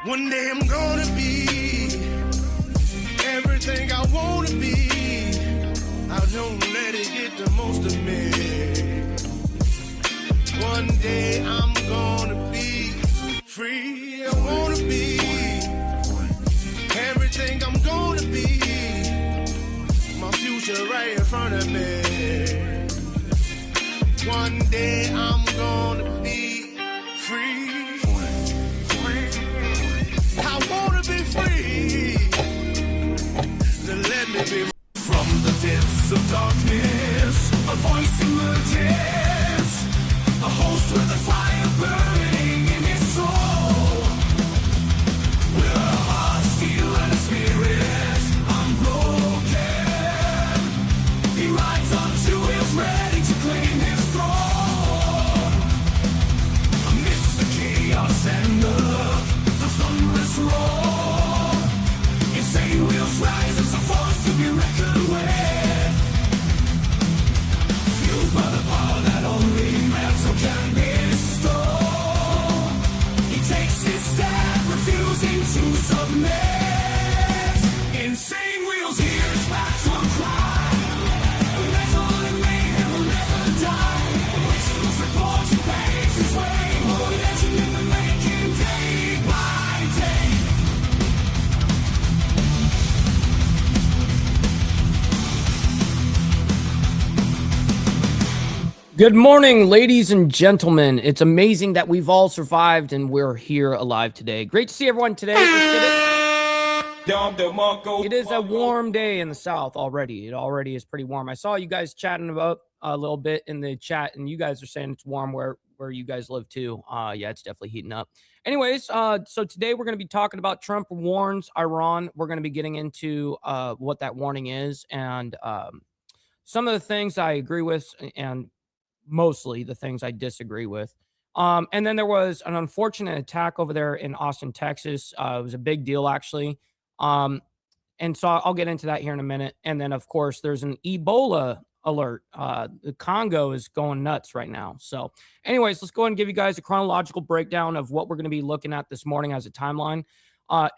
One day I'm gonna be everything I wanna be. I don't let it get the most of me. One day I'm gonna be free. I wanna be everything I'm gonna be. My future right in front of me. One day I'm gonna be free. I wanna be free. To let me be. From the depths of darkness, a voice emerges. A host with a fire burning in his soul. With a heart, steel, and a spirit unbroken. He rides on two wheels, ready to claim his throne. Amidst the chaos and the thunderous roar, insane wheels rise as a force to be reckoned with. Fueled by the power that only metal can bestow, he takes his stand, refusing to submit. Insane wheels hear his battle cry. Metal and mayhem will never die. Rituals report he paves his way. More legend in the making, day by day. Good morning, ladies and gentlemen. It's amazing that we've all survived and we're here alive today. Great to see everyone today. It is a warm day in the South already. It already is pretty warm. I saw you guys chatting about a little bit in the chat, and you guys are saying it's warm where you guys live too. Yeah, it's definitely heating up. Anyways, so today we're going to be talking about Trump warns Iran. We're going to be getting into what that warning is and some of the things I agree with and mostly the things I disagree with. And then there was an unfortunate attack over there in Austin, Texas. It was a big deal, actually. And so I'll get into that here in a minute. And then, of course, there's an Ebola alert. The Congo is going nuts right now. So anyways, let's go ahead and give you guys a chronological breakdown of what we're going to be looking at this morning as a timeline.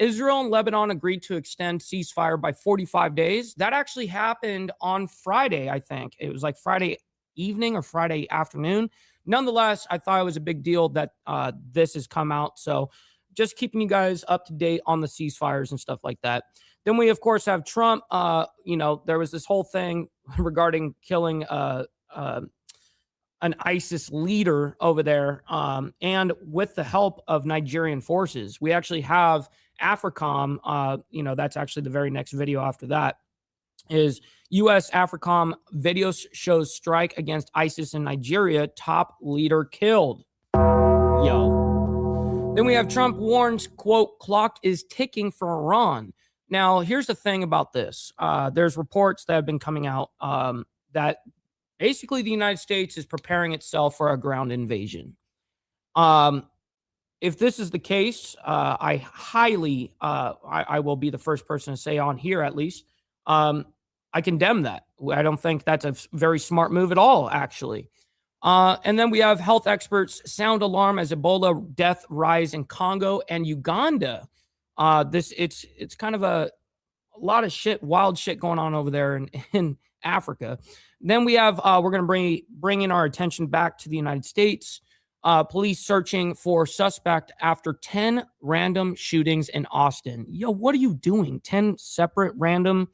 Israel and Lebanon agreed to extend ceasefire by 45 days. That actually happened on Friday, I think. It was like Friday evening or Friday afternoon. Nonetheless, I thought it was a big deal that this has come out. So just keeping you guys up to date on the ceasefires and stuff like that. Then we, of course, have Trump. There was this whole thing regarding killing an ISIS leader over there. And with the help of Nigerian forces, we actually have AFRICOM. That's actually the very next video after that. Is U.S. AFRICOM video shows strike against ISIS in Nigeria, top leader killed. Yo. Then we have Trump warns, quote, clock is ticking for Iran. Now, here's the thing about this. There's reports that have been coming out that basically the United States is preparing itself for a ground invasion. If this is the case, I highly, I will be the first person to say on here at least, I condemn that. I don't think that's a very smart move at all, actually. And then we have health experts sound alarm as Ebola death rise in Congo and Uganda. It's kind of a lot of shit, wild shit going on over there in Africa. Then we have we're going to bring in our attention back to the United States. Police searching for suspect after 10 random shootings in Austin. Yo, what are you doing? 10 separate random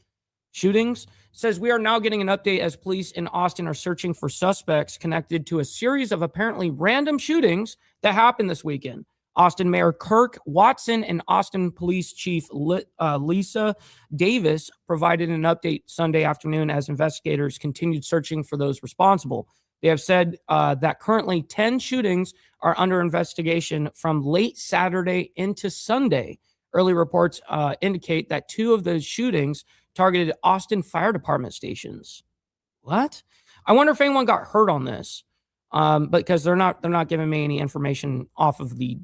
shootings? Says we are now getting an update as police in Austin are searching for suspects connected to a series of apparently random shootings that happened this weekend. Austin Mayor Kirk Watson and Austin Police Chief Lisa Davis provided an update Sunday afternoon as investigators continued searching for those responsible. They have said that currently 10 shootings are under investigation from late Saturday into Sunday. Early reports indicate that 2 of those shootings targeted Austin Fire Department stations. What? I wonder if anyone got hurt on this, because they're not giving me any information off of the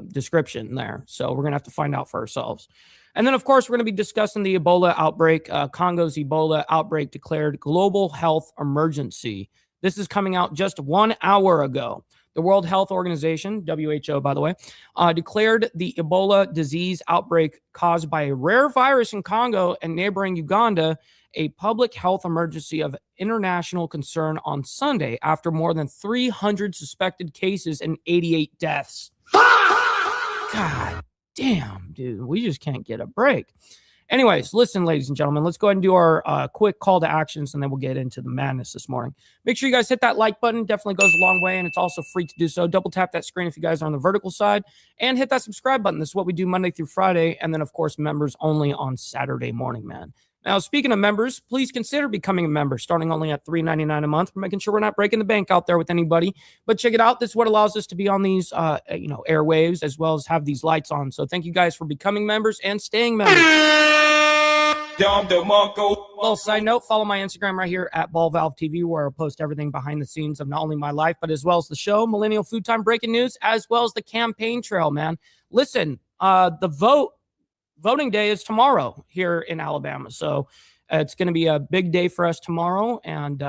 description there. So we're gonna have to find out for ourselves. And then, of course, we're gonna be discussing the Ebola outbreak. Congo's Ebola outbreak declared global health emergency. This is coming out just 1 hour ago. The World Health Organization, WHO, by the way, declared the Ebola disease outbreak caused by a rare virus in Congo and neighboring Uganda a public health emergency of international concern on Sunday after more than 300 suspected cases and 88 deaths. God damn, dude. We just can't get a break. Anyways, listen, ladies and gentlemen, let's go ahead and do our quick call to actions, and then we'll get into the madness this morning. Make sure you guys hit that like button. Definitely goes a long way, and it's also free to do so. Double tap that screen if you guys are on the vertical side, and hit that subscribe button. This is what we do Monday through Friday, and then, of course, members only on Saturday morning, man. Now, speaking of members, please consider becoming a member, starting only at $3.99 a month. We're making sure we're not breaking the bank out there with anybody. But check it out. This is what allows us to be on these, airwaves, as well as have these lights on. So thank you guys for becoming members and staying members. Well, side note, follow my Instagram right here at BallValveTV, where I'll post everything behind the scenes of not only my life, but as well as the show, Millennial Food Time Breaking News, as well as the campaign trail, man. Listen, the voting day is tomorrow here in Alabama. So it's going to be a big day for us tomorrow. And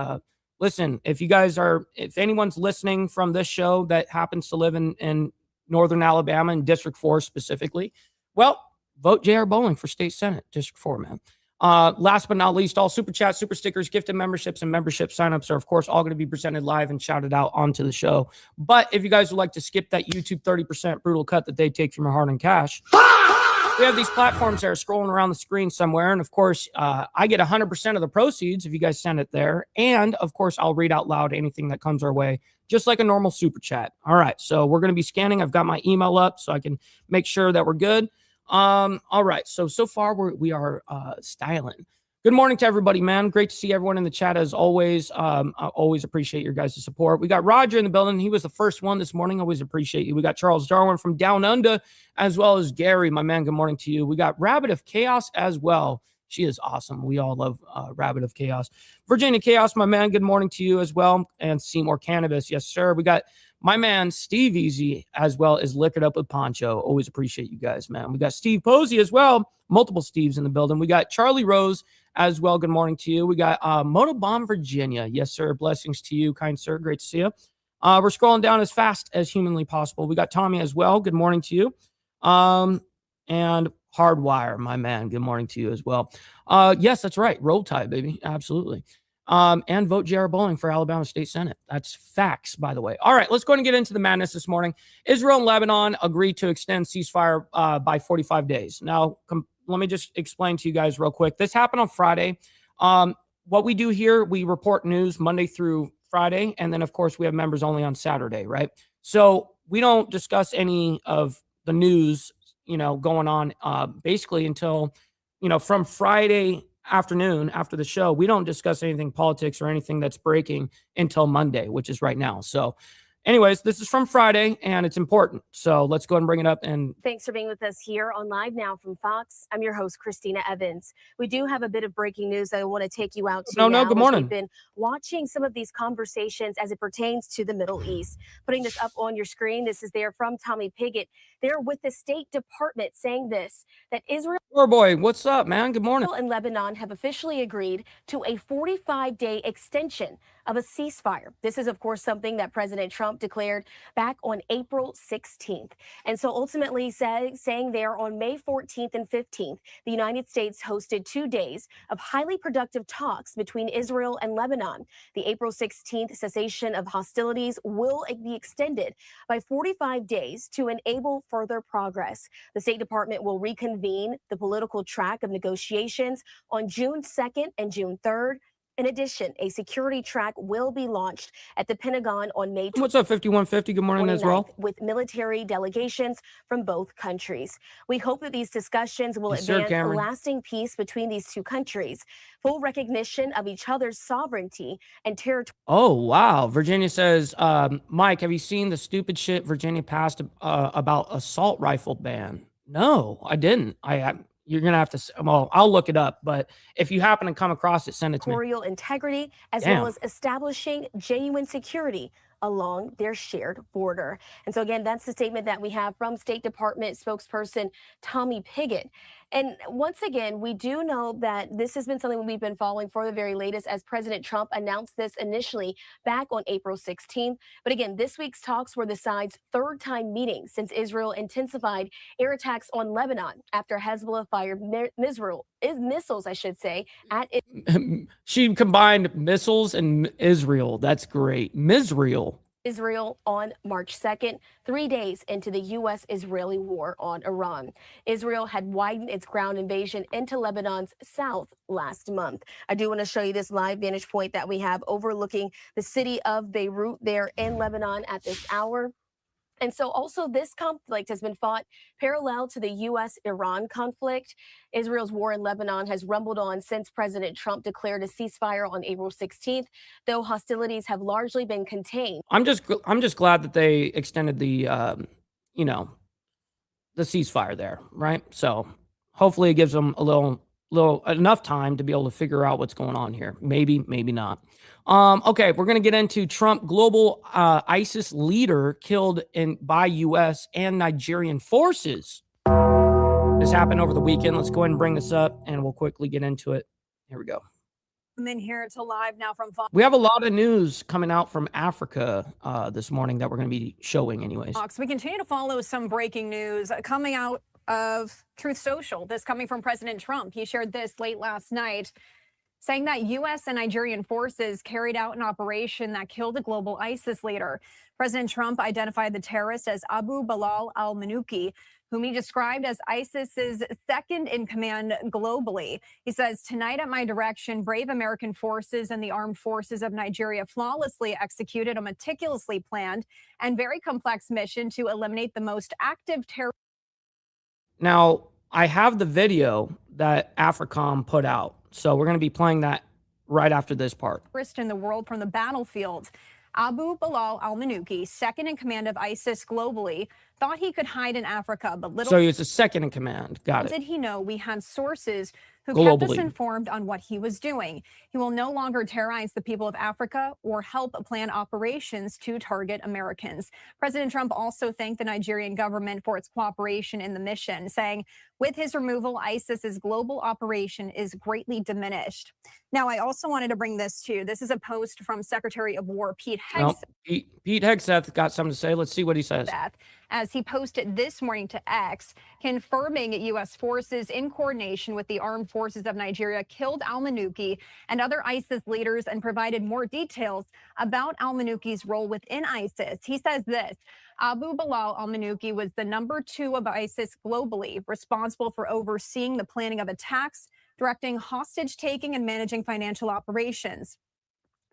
listen, if anyone's listening from this show that happens to live in Northern Alabama, in District 4 specifically, well, vote J.R. Bowling for State Senate, District 4, man. Last but not least, all super chats, super stickers, gifted memberships, and membership signups are, of course, all going to be presented live and shouted out onto the show. But if you guys would like to skip that YouTube 30% brutal cut that they take from your hard-earned cash, we have these platforms that are scrolling around the screen somewhere. And, of course, I get 100% of the proceeds if you guys send it there. And, of course, I'll read out loud anything that comes our way, just like a normal super chat. All right, so we're going to be scanning. I've got my email up so I can make sure that we're good. All right. So far we are styling. Good morning to everybody, man. Great to see everyone in the chat as always. I always appreciate your guys' support. We got Roger in the building. He was the first one this morning. Always appreciate you. We got Charles Darwin from Down Under, as well as Gary, my man. Good morning to you. We got Rabbit of Chaos as well. She is awesome. We all love Rabbit of Chaos. Virginia Chaos, my man. Good morning to you as well. And Seymour Cannabis. Yes, sir. We got my man, Steve Easy, as well as Liquored Up with Poncho. Always appreciate you guys, man. We got Steve Posey as well. Multiple Steves in the building. We got Charlie Rose as well. Good morning to you. We got Motobomb Virginia. Yes, sir. Blessings to you, kind sir. Great to see you. We're scrolling down as fast as humanly possible. We got Tommy as well. Good morning to you. And Hardwire, my man. Good morning to you as well. Yes, that's right. Roll Tide, baby. Absolutely. And vote J.R. Bowling for Alabama State Senate. That's facts, by the way. All right, let's go ahead and get into the madness this morning. Israel and Lebanon agreed to extend ceasefire by 45 days. Now, let me just explain to you guys real quick. This happened on Friday. What we do here, we report news Monday through Friday, and then, of course, we have members only on Saturday, right? So we don't discuss any of the news, going on basically until, from Friday afternoon after the show. We don't discuss anything politics or anything that's breaking until Monday, which is right now. So anyways, this is from Friday and it's important. So let's go ahead and bring it up. And thanks for being with us here on Live Now from Fox. I'm your host, Christina Evans. We do have a bit of breaking news that I want to take you out to. No, good morning. We've been watching some of these conversations as it pertains to the Middle East. Putting this up on your screen. This is there from Tommy Pigott. They're with the State Department saying this, that Israel. Oh boy, what's up, man? Good morning. And Lebanon have officially agreed to a 45-day extension of a ceasefire. This is, of course, something that President Trump declared back on April 16th. And so ultimately saying there on May 14th and 15th, the United States hosted 2 days of highly productive talks between Israel and Lebanon. The April 16th cessation of hostilities will be extended by 45 days to enable further progress. The State Department will reconvene the political track of negotiations on June 2nd and June 3rd. In addition, a security track will be launched at the Pentagon on May 20th. What's up, 5150? Good morning as well. With military delegations from both countries. We hope that these discussions will advance a lasting peace between these two countries, full recognition of each other's sovereignty and territory. Oh, wow. Virginia says, Mike, have you seen the stupid shit Virginia passed about assault rifle ban? No, I didn't. You're going to have to, well, I'll look it up, but if you happen to come across it, send it to me. Territorial integrity, as well as establishing genuine security along their shared border. And so, again, that's the statement that we have from State Department spokesperson Tommy Pigott. And once again, we do know that this has been something we've been following for the very latest, as President Trump announced this initially back on April 16th. But again, this week's talks were the sides' third time meeting since Israel intensified air attacks on Lebanon after Hezbollah fired missiles, I should say, at She combined missiles and Israel. That's great. Misrael. Israel on March 2nd, 3 days into the U.S.-Israeli war on Iran. Israel had widened its ground invasion into Lebanon's south last month. I do want to show you this live vantage point that we have overlooking the city of Beirut there in Lebanon at this hour. And so also this conflict has been fought parallel to the U.S.-Iran conflict. Israel's war in Lebanon has rumbled on since President Trump declared a ceasefire on April 16th, though hostilities have largely been contained. I'm just glad that they extended the the ceasefire there, right? So hopefully it gives them a little enough time to be able to figure out what's going on here. Maybe not. Okay, we're gonna get into Trump. Global ISIS leader killed by U.S. and Nigerian forces. This happened over the weekend. Let's go ahead and bring this up, and we'll quickly get into it. Here we go. I'm in here to live now from Fox. We have a lot of news coming out from Africa this morning that we're going to be showing anyways. We continue to follow some breaking news coming out of Truth Social. This coming from President Trump. He shared this late last night, saying that U.S. and Nigerian forces carried out an operation that killed a global ISIS leader. President Trump identified the terrorist as Abu Bilal al-Manuki, whom he described as ISIS's second in command globally. He says, tonight at my direction, brave American forces and the armed forces of Nigeria flawlessly executed a meticulously planned and very complex mission to eliminate the most active terror. Now, I have the video that AFRICOM put out, so we're going to be playing that right after this part. In the world from the battlefield. Abu Bilal al-Manuki, second in command of ISIS globally, thought he could hide in Africa, but little. So he was the second in command. Got it. Did he know we had sources who globally kept us informed on what he was doing. He will no longer terrorize the people of Africa or help plan operations to target Americans. President Trump also thanked the Nigerian government for its cooperation in the mission, saying, with his removal, ISIS's global operation is greatly diminished. Now, I also wanted to bring this to you. This is a post from Secretary of War Pete Hegseth. Pete Hegseth got something to say. Let's see what he says. As he posted this morning to X, confirming U.S. forces in coordination with the armed forces of Nigeria killed al-Manuki and other ISIS leaders and provided more details about al-Manuki's role within ISIS. He says this: Abu Bilal al-Manuki was the number 2 of ISIS globally, responsible for overseeing the planning of attacks, directing hostage taking, and managing financial operations.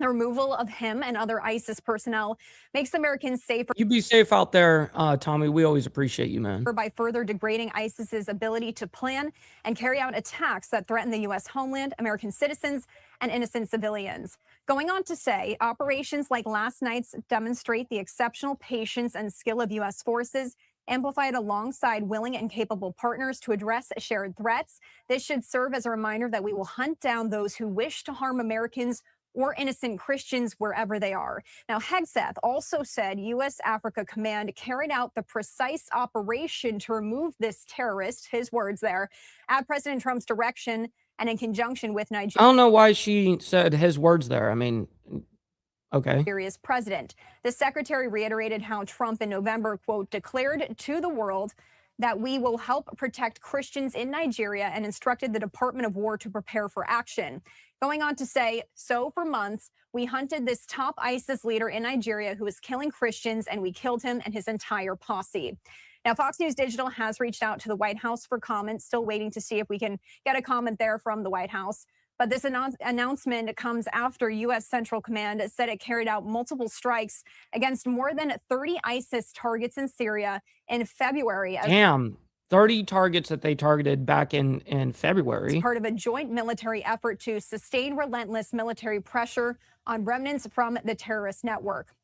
The removal of him and other ISIS personnel makes Americans safer. You be safe out there, Tommy. We always appreciate you, man. By further degrading ISIS's ability to plan and carry out attacks that threaten the U.S. homeland, American citizens, and innocent civilians. Going on to say, operations like last night's demonstrate the exceptional patience and skill of U.S. forces, amplified alongside willing and capable partners to address shared threats. This should serve as a reminder that we will hunt down those who wish to harm Americans or innocent Christians wherever they are. Now, Hegseth also said U.S. Africa Command carried out the precise operation to remove this terrorist, his words there, at President Trump's direction and in conjunction with Nigeria. I don't know why she said his words there. I mean, okay. Nigeria's president. The secretary reiterated how Trump in November, quote, declared to the world that we will help protect Christians in Nigeria and instructed the Department of War to prepare for action. Going on to say, so for months, we hunted this top ISIS leader in Nigeria who was killing Christians, and we killed him and his entire posse. Now, Fox News Digital has reached out to the White House for comments, still waiting to see if we can get a comment there from the White House. But this announcement comes after U.S. Central Command said it carried out multiple strikes against more than 30 ISIS targets in Syria in February. Damn, 30 targets that they targeted back in February. It's part of a joint military effort to sustain relentless military pressure on remnants from the terrorist network.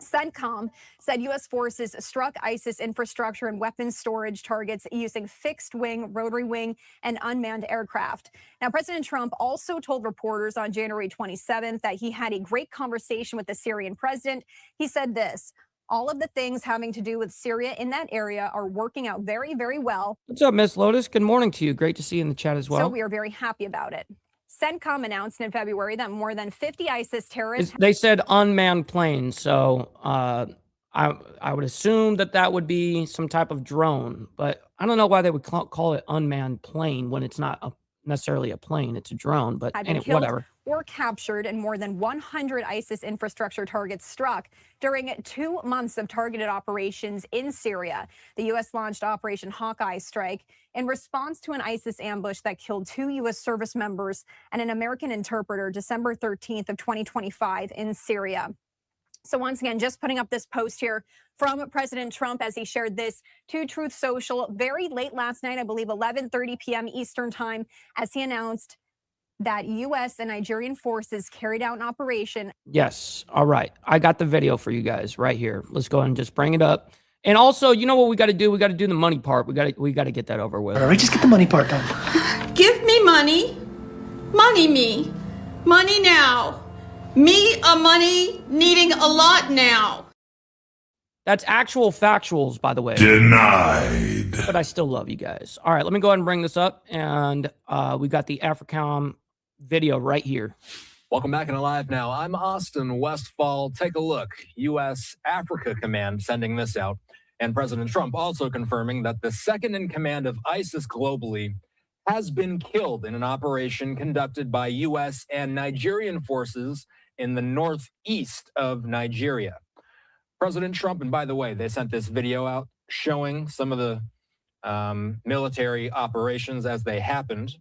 CENTCOM said U.S. forces struck ISIS infrastructure and weapons storage targets using fixed-wing, rotary-wing, and unmanned aircraft. Now, President Trump also told reporters on January 27th that he had a great conversation with the Syrian president. He said this: all of the things having to do with Syria in that area are working out very, very well. What's up, Miss Lotus? Good morning to you. Great to see you in the chat as well. So we are very happy about it. CENTCOM announced in February that more than 50 ISIS terrorists... They said unmanned plane, so I would assume that would be some type of drone, but I don't know why they would call it unmanned plane when it's not necessarily a plane, it's a drone, but anyway, whatever. Or captured, and more than 100 ISIS infrastructure targets struck during 2 months of targeted operations in Syria. The U.S. launched Operation Hawkeye Strike in response to an ISIS ambush that killed 2 U.S. service members and an American interpreter December 13th of 2025 in Syria. So once again, just putting up this post here from President Trump as he shared this to Truth Social very late last night, I believe 11:30 p.m. Eastern time, as he announced that U.S. and Nigerian forces carried out an operation. Yes. All right. I got the video for you guys right here. Let's go ahead and just bring it up. And also, you know what we got to do? We got to do the money part. We got to get that over with. All right, just get the money part done. Give me money. Money me. Money now. Me a money needing a lot now. That's actual factuals, by the way. Denied. But I still love you guys. All right, let me go ahead and bring this up. And we got the AFRICOM video right here. Welcome back and Alive Now. I'm Austin Westfall. Take a look. U.S. Africa Command sending this out. And President Trump also confirming that the second in command of ISIS globally has been killed in an operation conducted by U.S. and Nigerian forces in the northeast of Nigeria. President Trump, and by the way, they sent this video out showing some of the military operations as they happened.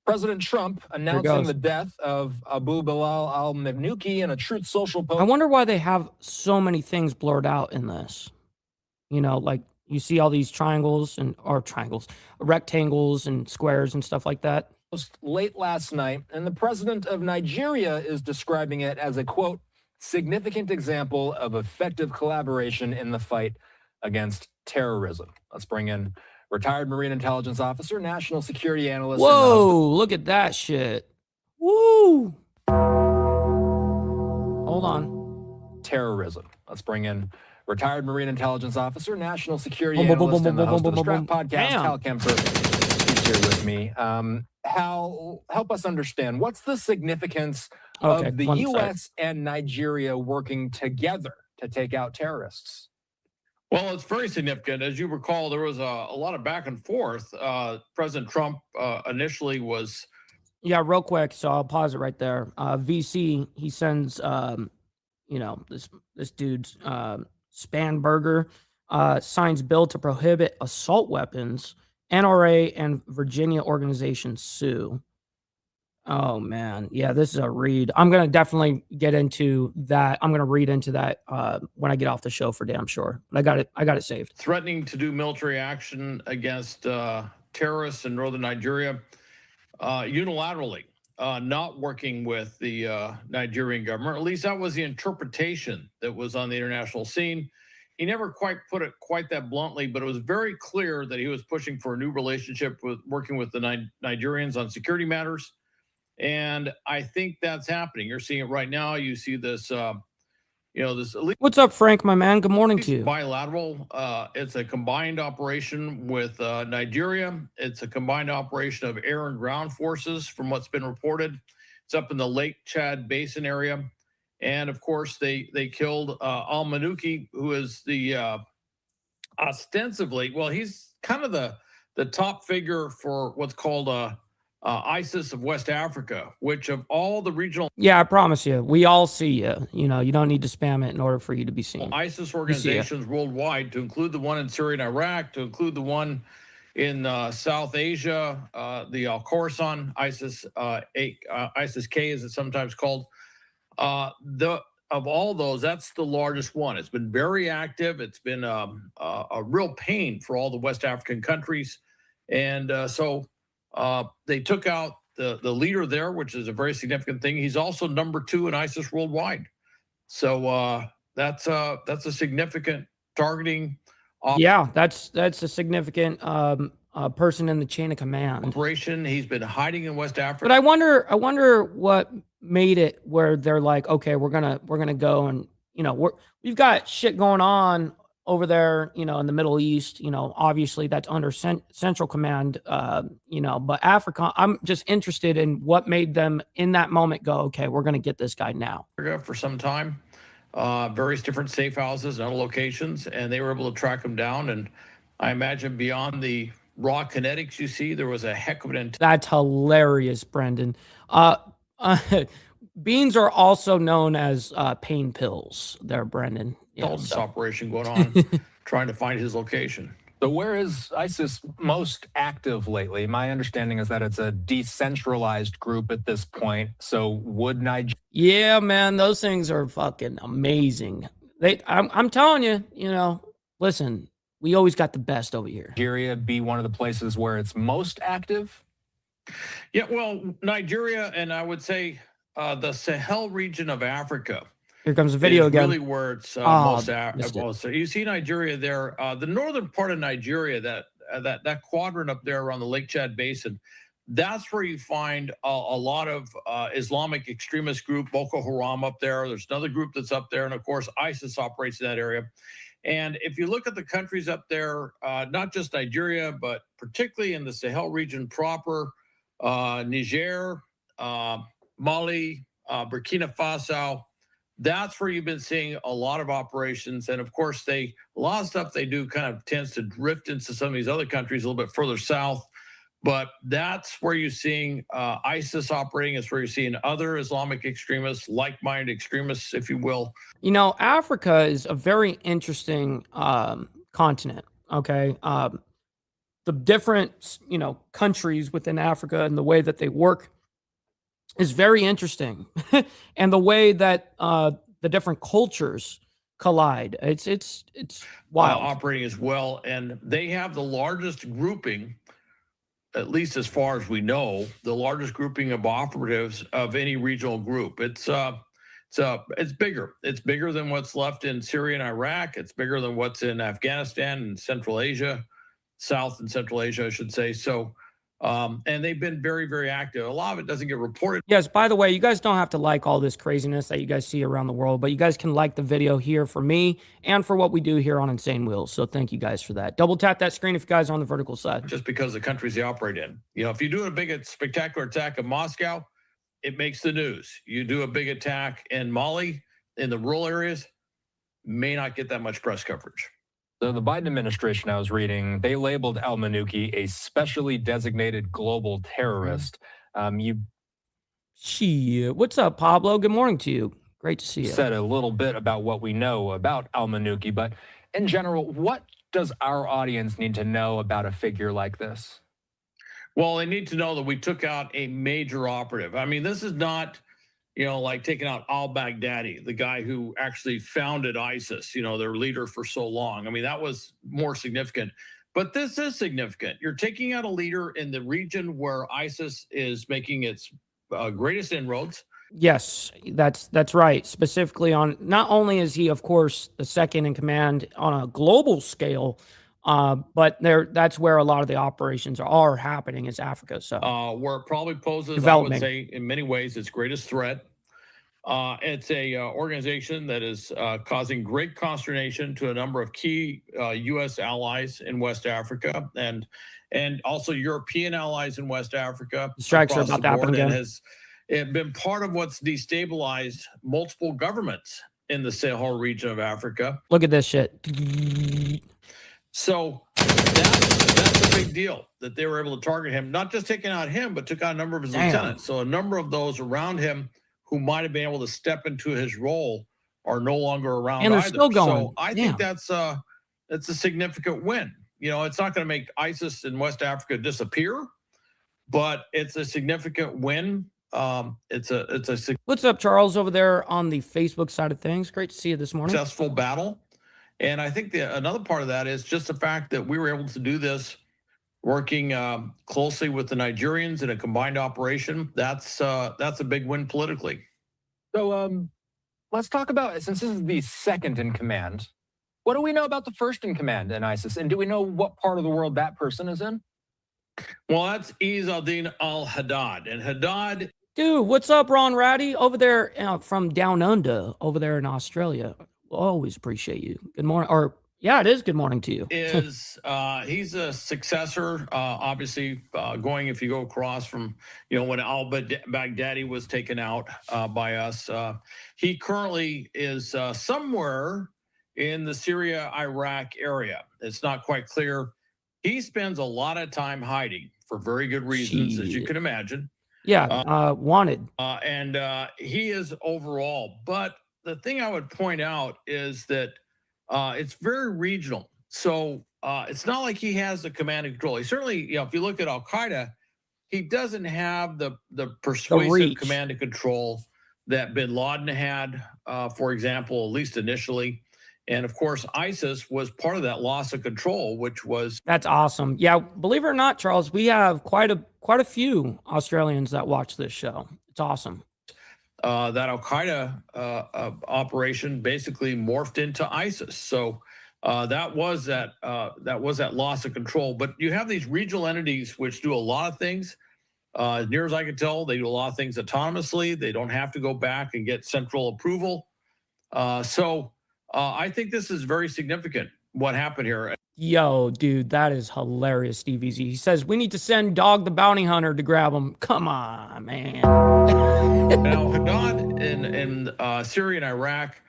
President Trump announcing the death of Abu Bilal al-Mamnuki in a Truth Social post. I wonder why they have so many things blurred out in this. You know, like you see all these triangles or rectangles and squares and stuff like that. Late last night, and the president of Nigeria is describing it as a, quote, significant example of effective collaboration in the fight against terrorism. Let's bring in retired Marine Intelligence Officer, National Security Analyst. Whoa, look at that shit. Woo. Hold on. Terrorism. Let's bring in retired Marine Intelligence Officer, National Security Analyst, and the host of the Strap Podcast, Hal Kemper. He's here with me. Hal, help us understand, what's the significance of the U.S. and Nigeria working together to take out terrorists? Well, it's very significant. As you recall, there was a lot of back and forth. President Trump initially was... Yeah, real quick, so I'll pause it right there. VC, he sends, you know, this dude's Spanberger signs bill to prohibit assault weapons. NRA and Virginia organizations sue. Oh, man. Yeah, this is a read. I'm going to definitely get into that. I'm going to read into that when I get off the show for damn sure. But I got it saved. Threatening to do military action against terrorists in northern Nigeria unilaterally, not working with the Nigerian government. At least that was the interpretation that was on the international scene. He never quite put it quite that bluntly, but it was very clear that he was pushing for a new relationship with working with the Nigerians on security matters. And I think that's happening. You're seeing it right now. You see this, you know, this. What's up, Frank, my man? Good morning to you. Bilateral. It's a combined operation with Nigeria. It's a combined operation of air and ground forces from what's been reported. It's up in the Lake Chad Basin area. And of course, they killed al-Mamnuki, who is the ostensibly, well, he's kind of the top figure for what's called ISIS of West Africa, which of all the regional... Yeah, I promise you, we all see you. You know, you don't need to spam it in order for you to be seen. ISIS organizations worldwide, to include the one in Syria and Iraq, to include the one in South Asia, the Al-Khorasan, ISIS-K, as it's sometimes called. Of all those, that's the largest one. It's been very active. It's been a real pain for all the West African countries. And so they took out the leader there, which is a very significant thing. He's also number 2 in ISIS worldwide. So That's a significant targeting Yeah, that's a significant person in the chain of command. operation. He's been hiding in West Africa. But I wonder what made it where they're like, okay, we're gonna go and we've got shit going on over there, in the Middle East. Obviously that's under Central Command. But Africa, I'm just interested in what made them in that moment go, okay, we're gonna get this guy now. For some time, various different safe houses and other locations, and they were able to track him down. And I imagine beyond the raw kinetics you see, there was a heck of an That's hilarious, Brendan. Beans are also known as pain pills there, Brendan. intelligence operation going on, trying to find his location. So where is ISIS most active lately? My understanding is that it's a decentralized group at this point. So would Nigeria... Yeah, man, those things are fucking amazing. I'm telling you, listen, we always got the best over here. Nigeria be one of the places where it's most active? Yeah, well, Nigeria, and I would say the Sahel region of Africa. Here comes the video again. Really where it's most active. So you see Nigeria there, the northern part of Nigeria, that quadrant up there around the Lake Chad Basin. That's where you find a lot of Islamic extremist group, Boko Haram up there. There's another group that's up there. And of course, ISIS operates in that area. And if you look at the countries up there, not just Nigeria, but particularly in the Sahel region proper, Niger, Mali, Burkina Faso, that's where you've been seeing a lot of operations. And of course, a lot of stuff they do kind of tends to drift into some of these other countries a little bit further south. But that's where you're seeing ISIS operating. It's where you're seeing other Islamic extremists, like-minded extremists, if you will. Africa is a very interesting continent. Okay. The different, countries within Africa and the way that they work is very interesting. And the way that the different cultures collide, it's wild. Operating as well. And they have the largest grouping, at least as far as we know, the largest grouping of operatives of any regional group. It's bigger. It's bigger than what's left in Syria and Iraq. It's bigger than what's in Afghanistan and Central Asia, South and Central Asia, I should say. So, and they've been very, very active. A lot of it doesn't get reported. Yes, by the way, you guys don't have to like all this craziness that you guys see around the world, but you guys can like the video here for me and for what we do here on Insane Wheels. So thank you guys for that. Double tap that screen if you guys are on the vertical side. Just because the countries they operate in. If you do a big spectacular attack in Moscow, it makes the news. You do a big attack in Mali, in the rural areas, may not get that much press coverage. So the Biden administration, I was reading, they labeled al-Manuki a specially designated global terrorist. What's up, Pablo? Good morning to you. Great to see you. Said a little bit about what we know about al-Manuki, but in general, what does our audience need to know about a figure like this? Well, they need to know that we took out a major operative. I mean, this is not, like taking out al-Baghdadi, the guy who actually founded ISIS, their leader for so long. I mean, that was more significant. But this is significant. You're taking out a leader in the region where ISIS is making its greatest inroads. Yes, that's right. Specifically on, not only is he, of course, the second in command on a global scale, but that's where a lot of the operations are happening, is Africa. So where it probably poses, I would say, in many ways, its greatest threat. It's a organization that is causing great consternation to a number of key U.S. allies in West Africa and also European allies in West Africa. Strikes are about to happen again. Has been part of what's destabilized multiple governments in the Sahel region of Africa. Look at this shit. So that's a big deal that they were able to target him, not just taking out him, but took out a number of his lieutenants. So a number of those around him who might have been able to step into his role are no longer around and they're either. Still going. So I think that's a significant win. It's not going to make ISIS in West Africa disappear, but it's a significant win. What's up, Charles, over there on the Facebook side of things? Great to see you this morning. Successful battle. And I think another part of that is just the fact that we were able to do this working closely with the Nigerians in a combined operation. That's a big win politically. So Let's talk about, since this is the second in command, what do we know about the first in command in ISIS? And do we know what part of the world that person is in? Well, that's Izz al-Haddad. And Haddad, Dude, what's up, Ron Ratty? Over there from down under, over there in Australia. Always appreciate you. Good morning. Or, yeah, it is good morning to you. is he's a successor, obviously, going, if you go across from, when al-Baghdadi was taken out by us. He currently is somewhere in the Syria-Iraq area. It's not quite clear. He spends a lot of time hiding for very good reasons, as you can imagine. Yeah, wanted. And he is overall. But the thing I would point out is that it's very regional. So it's not like he has the command and control. He certainly, if you look at Al-Qaeda, he doesn't have the persuasive command and control that bin Laden had, for example, at least initially. And of course, ISIS was part of that loss of control, which was... That's awesome. Yeah, believe it or not, Charles, we have quite a few Australians that watch this show. It's awesome. That Al-Qaeda operation basically morphed into ISIS. So that was that loss of control. But you have these regional entities which do a lot of things. As near as I can tell, they do a lot of things autonomously. They don't have to go back and get central approval. So I think this is very significant, what happened here. Yo, dude, that is hilarious, Steve Easy. He says, we need to send Dog the Bounty Hunter to grab him. Come on, man. Now, Haddad in Syria and Iraq,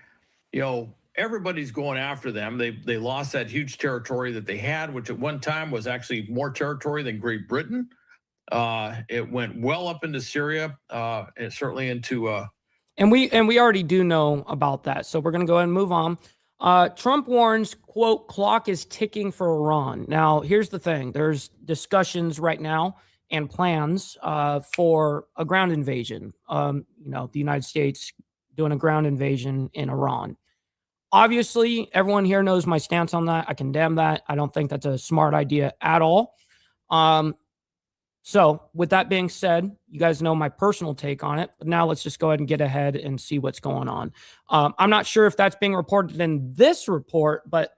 everybody's going after them. They lost that huge territory that they had, which at one time was actually more territory than Great Britain. It went well up into Syria, and certainly into... And we already do know about that. So we're going to go ahead and move on. Trump warns, quote, clock is ticking for Iran. Now, here's the thing. There's discussions right now and plans for a ground invasion. The United States doing a ground invasion in Iran. Obviously, everyone here knows my stance on that. I condemn that. I don't think that's a smart idea at all. So with that being said, you guys know my personal take on it. But now let's just go ahead and get ahead and see what's going on. I'm not sure if that's being reported in this report, but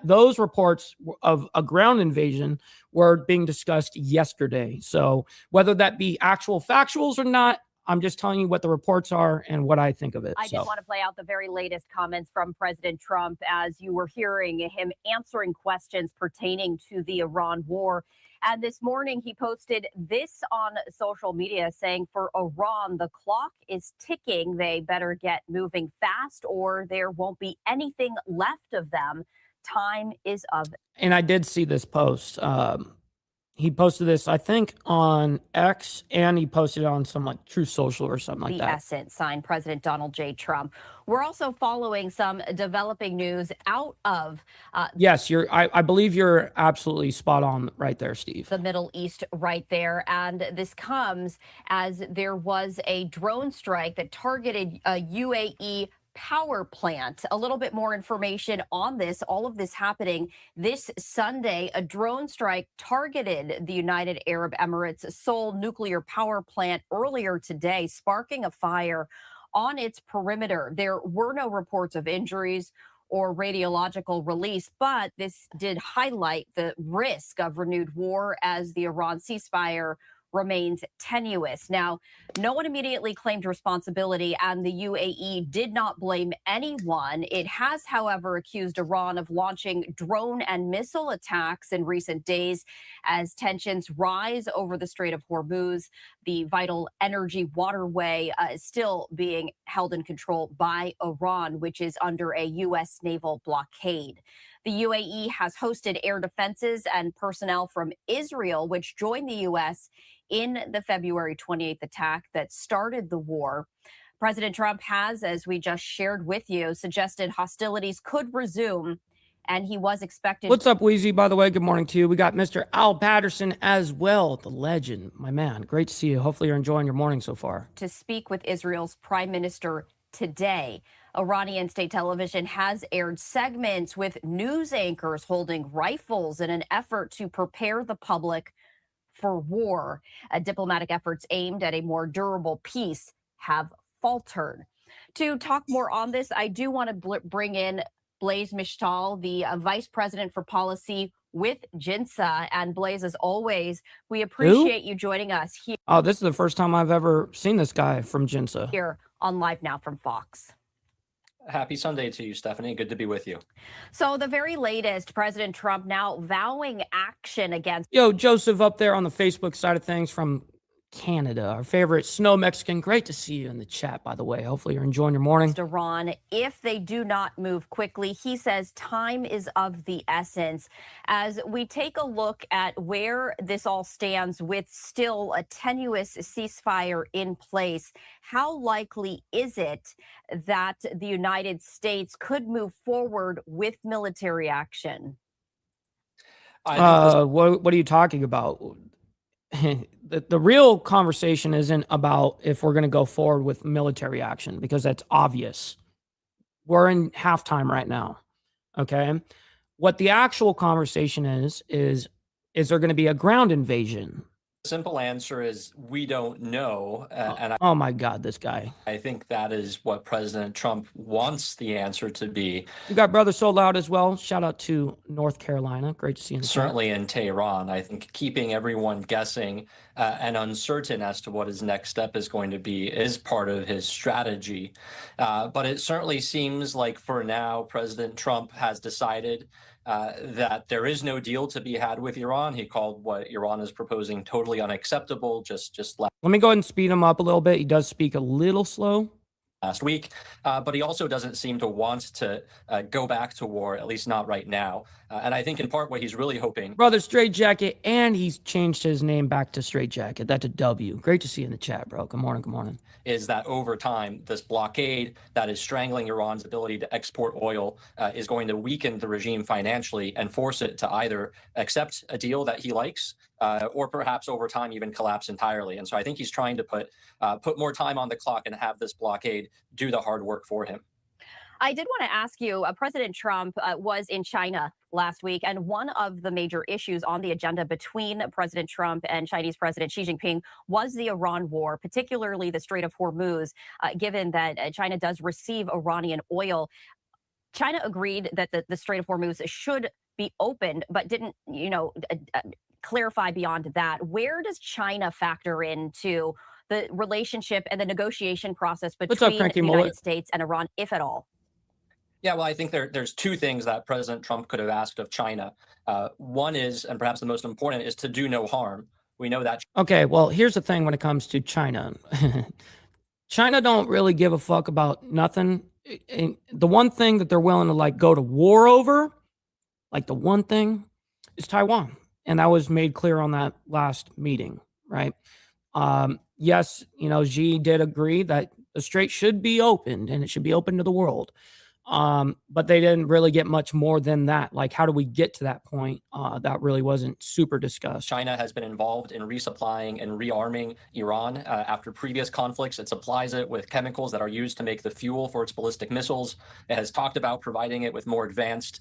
those reports of a ground invasion were being discussed yesterday. So whether that be actual factuals or not, I'm just telling you what the reports are and what I think of it. I did want to play out the very latest comments from President Trump as you were hearing him answering questions pertaining to the Iran war. And this morning, he posted this on social media saying, for Iran, the clock is ticking. They better get moving fast or there won't be anything left of them. Time is of. And I did see this post. He posted this, I think, on X, and he posted it on some like True Social or something like that. The Essence, signed President Donald J. Trump. We're also following some developing news out of. Yes, I believe you're absolutely spot on right there, Steve. The Middle East right there. And this comes as there was a drone strike that targeted a UAE power plant. A little bit more information on this, all of this happening this Sunday. A drone strike targeted the United Arab Emirates' Seoul nuclear power plant earlier today, sparking a fire on its perimeter. There were no reports of injuries or radiological release, but this did highlight the risk of renewed war as the Iran ceasefire remains tenuous. Now, no one immediately claimed responsibility, and the UAE did not blame anyone. It has, however, accused Iran of launching drone and missile attacks in recent days as tensions rise over the Strait of Hormuz. The vital energy waterway is still being held in control by Iran, which is under a U.S. naval blockade. The UAE has hosted air defenses and personnel from Israel, which joined the U.S. in the February 28th attack that started the war. President Trump has, as we just shared with you, suggested hostilities could resume, and he was expected. What's up, Wheezy? By the way, good morning to you. We got Mr. Al Patterson as well, the legend, my man. Great to see you. Hopefully you're enjoying your morning so far. To speak with Israel's prime minister today. Iranian state television has aired segments with news anchors holding rifles in an effort to prepare the public for war. Diplomatic efforts aimed at a more durable peace have faltered. To talk more on this, I do want to bring in Blaise Mishtal, the Vice President for Policy with JINSA. And Blaise, as always, we appreciate you joining us here. Oh, this is the first time I've ever seen this guy from JINSA. Here on Live Now from Fox. Happy Sunday to you, Stephanie. Good to be with you. So the very latest, President Trump now vowing action against... Yo, Joseph up there on the Facebook side of things from Canada, our favorite snow Mexican. Great to see you in the chat, by the way. Hopefully you're enjoying your morning. Iran, if they do not move quickly, he says time is of the essence. As we take a look at where this all stands with still a tenuous ceasefire in place, how likely is it that the United States could move forward with military action? What are you talking about? The real conversation isn't about if we're going to go forward with military action, because that's obvious. We're in halftime right now. Okay. What the actual conversation is there going to be a ground invasion? The simple answer is we don't know. Oh my God, this guy. I think that is what President Trump wants the answer to be. You got Brother So Loud as well. Shout out to North Carolina. Great to see you in the Certainly in Tehran. I think keeping everyone guessing and uncertain as to what his next step is going to be is part of his strategy. But it certainly seems like for now, President Trump has decided that there is no deal to be had with Iran. He called what Iran is proposing totally unacceptable. Let me go ahead and speed him up a little bit. He does speak a little slow. Last week, but he also doesn't seem to want to go back to war, at least not right now. And I think in part what he's really hoping... Brother Straight Jacket, and he's changed his name back to Straight Jacket. That's a W. Great to see you in the chat, bro. Good morning, good morning. Is that over time, this blockade that is strangling Iran's ability to export oil is going to weaken the regime financially and force it to either accept a deal that he likes or perhaps over time even collapse entirely. And so I think he's trying to put more time on the clock and have this blockade do the hard work for him. I did want to ask you, President Trump was in China last week, and one of the major issues on the agenda between President Trump and Chinese President Xi Jinping was the Iran war, particularly the Strait of Hormuz, given that China does receive Iranian oil. China agreed that the Strait of Hormuz should be opened, but didn't, clarify beyond that. Where does China factor into the relationship and the negotiation process between the United States and Iran, if at all? Yeah, well, I think there's two things that President Trump could have asked of China. One is, and perhaps the most important, is to do no harm. We know that. Okay, well, here's the thing when it comes to China. China don't really give a fuck about nothing. And the one thing that they're willing to go to war over, the one thing, is Taiwan. And that was made clear on that last meeting, right? Yes, Xi did agree that the strait should be opened and it should be open to the world. But they didn't really get much more than that. How do we get to that point? That really wasn't super discussed. China has been involved in resupplying and rearming Iran after previous conflicts. It supplies it with chemicals that are used to make the fuel for its ballistic missiles. It has talked about providing it with more advanced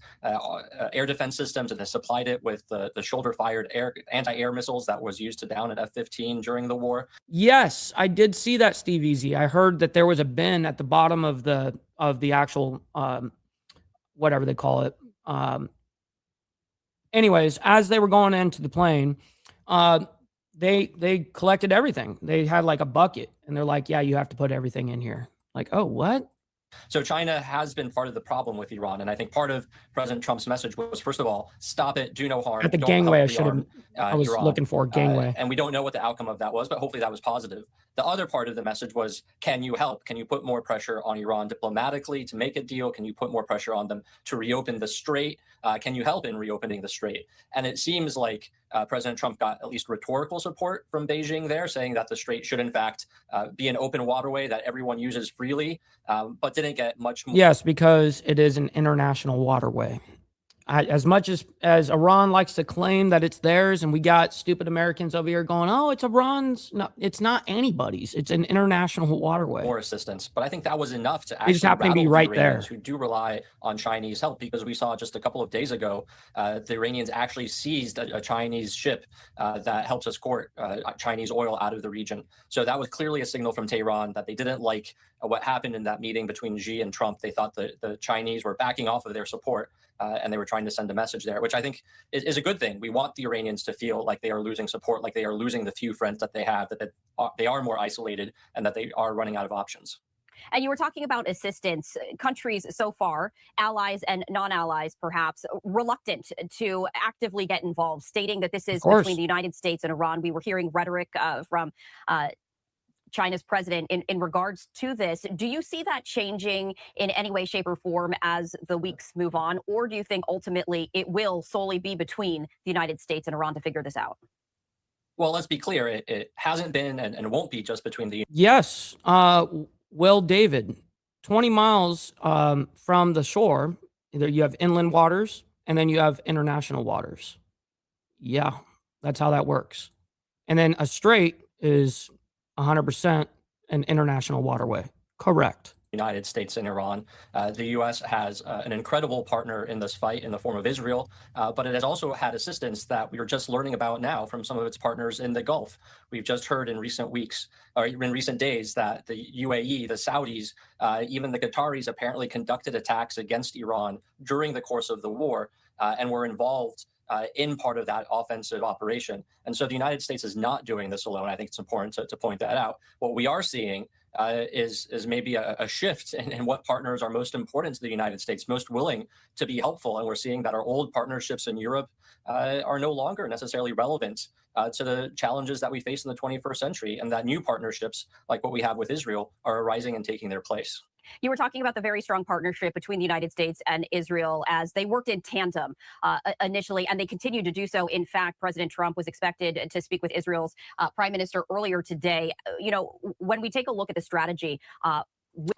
air defense systems and has supplied it with the shoulder-fired anti-air missiles that was used to down an F-15 during the war. Yes, I did see that, Steve Easy. I heard that there was a bin at the bottom of the actual whatever they call it. Anyways, as they were going into the plane, they collected everything. They had a bucket and they're like, yeah, you have to put everything in here. Oh, what? So China has been part of the problem with Iran. And I think part of President Trump's message was, first of all, stop it, do no harm. At the gangway, I was looking for gangway. And we don't know what the outcome of that was, but hopefully that was positive. The other part of the message was, can you help? Can you put more pressure on Iran diplomatically to make a deal? Can you put more pressure on them to reopen the strait? Can you help in reopening the strait? And it seems like President Trump got at least rhetorical support from Beijing there, saying that the strait should, in fact, be an open waterway that everyone uses freely, but didn't get much more. Yes, because it is an international waterway. As much as Iran likes to claim that it's theirs, and we got stupid Americans over here going, oh, it's Iran's. No, it's not anybody's. It's an international waterway. More assistance. But I think that was enough to They just actually happen to be rattle the right Iranians there. who do rely on Chinese help, because we saw just a couple of days ago, the Iranians actually seized a Chinese ship that helps escort Chinese oil out of the region. So that was clearly a signal from Tehran that they didn't like what happened in that meeting between Xi and Trump. They thought the Chinese were backing off of their support, and they were trying to send a message there, which I think is a good thing. We want the Iranians to feel like they are losing support, like they are losing the few friends that they have, that they are more isolated, and that they are running out of options. And you were talking about assistance. Countries so far, allies and non-allies perhaps, reluctant to actively get involved, stating that this is between the United States and Iran. We were hearing rhetoric from China's president in regards to this. Do you see that changing in any way, shape, or form as the weeks move on? Or do you think ultimately it will solely be between the United States and Iran to figure this out? Well, let's be clear. It hasn't been and won't be just between the... Yes. Well, David, 20 miles from the shore, you have inland waters and then you have international waters. Yeah, that's how that works. And then a strait is 100% an international waterway. Correct. United States and Iran. The U.S. has an incredible partner in this fight in the form of Israel, but it has also had assistance that we are just learning about now from some of its partners in the Gulf. We've just heard in recent weeks, or in recent days, that the UAE, the Saudis, even the Qataris apparently conducted attacks against Iran during the course of the war and were involved in part of that offensive operation. And so the United States is not doing this alone. I think it's important to point that out. What we are seeing is maybe a shift in what partners are most important to the United States, most willing to be helpful. And we're seeing that our old partnerships in Europe are no longer necessarily relevant to the challenges that we face in the 21st century, and that new partnerships, like what we have with Israel, are arising and taking their place. You were talking about the very strong partnership between the United States and Israel as they worked in tandem initially, and they continue to do so. In fact, President Trump was expected to speak with Israel's prime minister earlier today. You know, when we take a look at the strategy.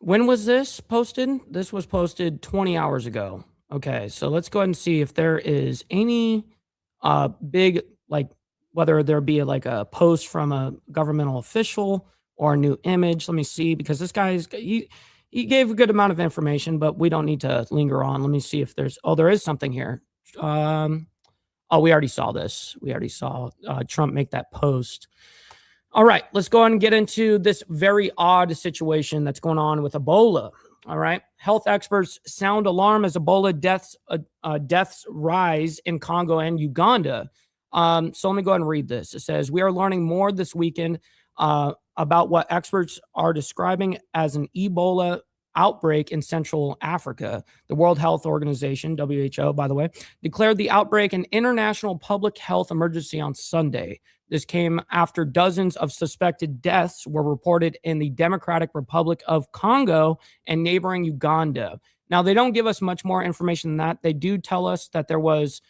When was this posted? This was posted 20 hours ago. Okay, so let's go ahead and see if there is any big, like, whether there be like a post from a governmental official or a new image. Let me see, because this guy he gave a good amount of information, but we don't need to linger on. Let me see if there's, there is something here. Oh, we already saw this. We already saw Trump make that post. All right, let's go ahead and get into this very odd situation that's going on with Ebola. All right, health experts sound alarm as Ebola deaths rise in Congo and Uganda. So let me go ahead and read this. It says, we are learning more this weekend about what experts are describing as an Ebola outbreak in Central Africa. The World Health Organization, WHO, by the way, declared the outbreak an international public health emergency on Sunday. This came after dozens of suspected deaths were reported in the Democratic Republic of Congo and neighboring Uganda. Now, they don't give us much more information than that. They do tell us that there was,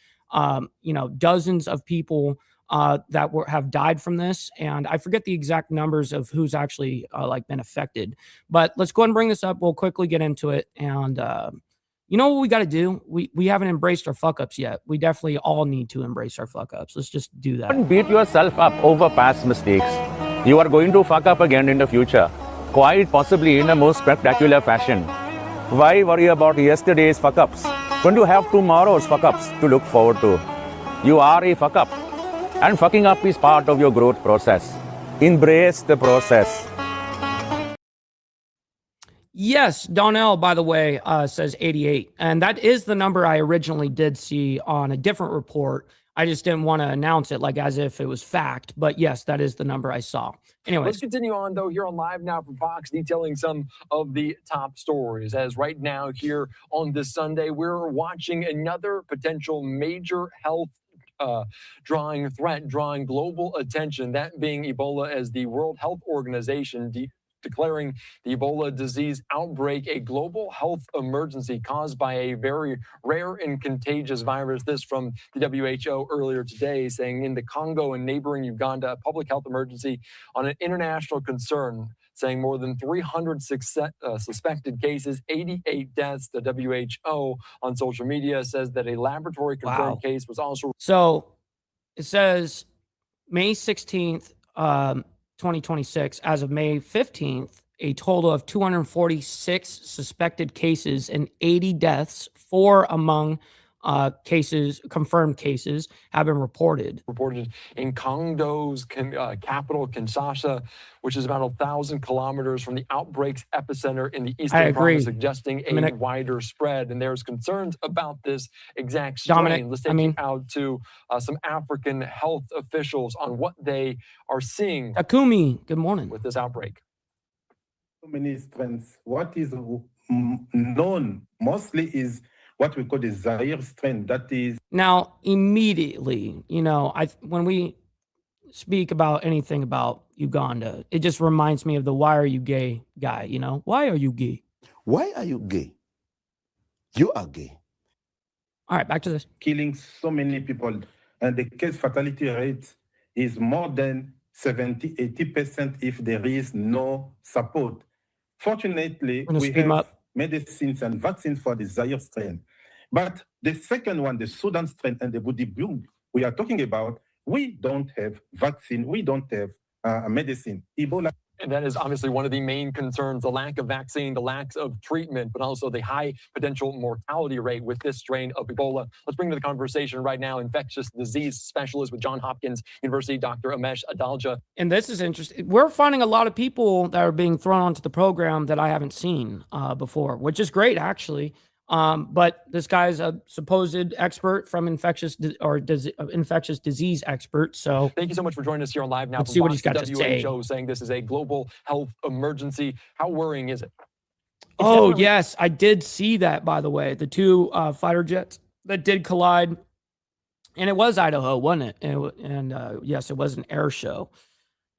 dozens of people that have died from this, and I forget the exact numbers of who's actually been affected. But let's go ahead and bring this up. We'll quickly get into it, and you know what we got to do? We haven't embraced our fuck ups yet. We definitely all need to embrace our fuck ups. Let's just do that. Don't beat yourself up over past mistakes. You are going to fuck up again in the future, quite possibly in a most spectacular fashion. Why worry about yesterday's fuck ups when you have tomorrow's fuck ups to look forward to? You are a fuck up. And fucking up is part of your growth process. Embrace the process. Yes, Donnell, by the way, says 88. And that is the number I originally did see on a different report. I just didn't want to announce it like as if it was fact. But yes, that is the number I saw. Anyways. Let's continue on, though, here on Live Now from Fox, detailing some of the top stories. As right now here on this Sunday, we're watching another potential major health drawing global attention, that being Ebola, as the World Health Organization declaring the Ebola disease outbreak a global health emergency caused by a very rare and contagious virus. This from the WHO earlier today, saying in the Congo and neighboring Uganda, a public health emergency on an international concern. saying more than 300 suspected cases, 88 deaths. The WHO on social media says that a laboratory confirmed case was also. So it says May 16th, 2026, as of May 15th, a total of 246 suspected cases and 80 deaths, 4 among confirmed cases, have been reported. Reported in Congo's capital, Kinshasa, which is about 1,000 kilometers from the outbreak's epicenter in the eastern province, suggesting a wider spread. And there's concerns about this exact strain. Dominic, Let's take you out to some African health officials on what they are seeing. Takumi, good morning. With this outbreak. So many strains. What is known mostly is what we call the Zaire strain. That is now immediately, you know, when we speak about anything about Uganda, it just reminds me of the "Why are you gay" guy. You know, why are you gay? Why are you gay? You are gay. All right, back to this. Killing so many people, and the case fatality rate is more than 70-80% if there is no support. Fortunately, we have medicines and vaccines for the Zaire strain. But the second one, the Sudan strain and the Budibung we are talking about, we don't have vaccine, we don't have medicine. Ebola. And that is obviously one of the main concerns, the lack of vaccine, the lack of treatment, but also the high potential mortality rate with this strain of Ebola. Let's bring to the conversation right now infectious disease specialist with Johns Hopkins University, Dr. Amesh Adalja. And this is interesting. We're finding a lot of people that are being thrown onto the program that I haven't seen before, which is great, actually. But this guy's a supposed expert from infectious disease expert. So thank you so much for joining us here on Live Now. Let's see what he's got to say. WHO saying this is a global health emergency. How worrying is it? Oh, yes, I did see that, by the way. The 2 fighter jets that did collide. And it was Idaho, wasn't it? And yes, it was an air show.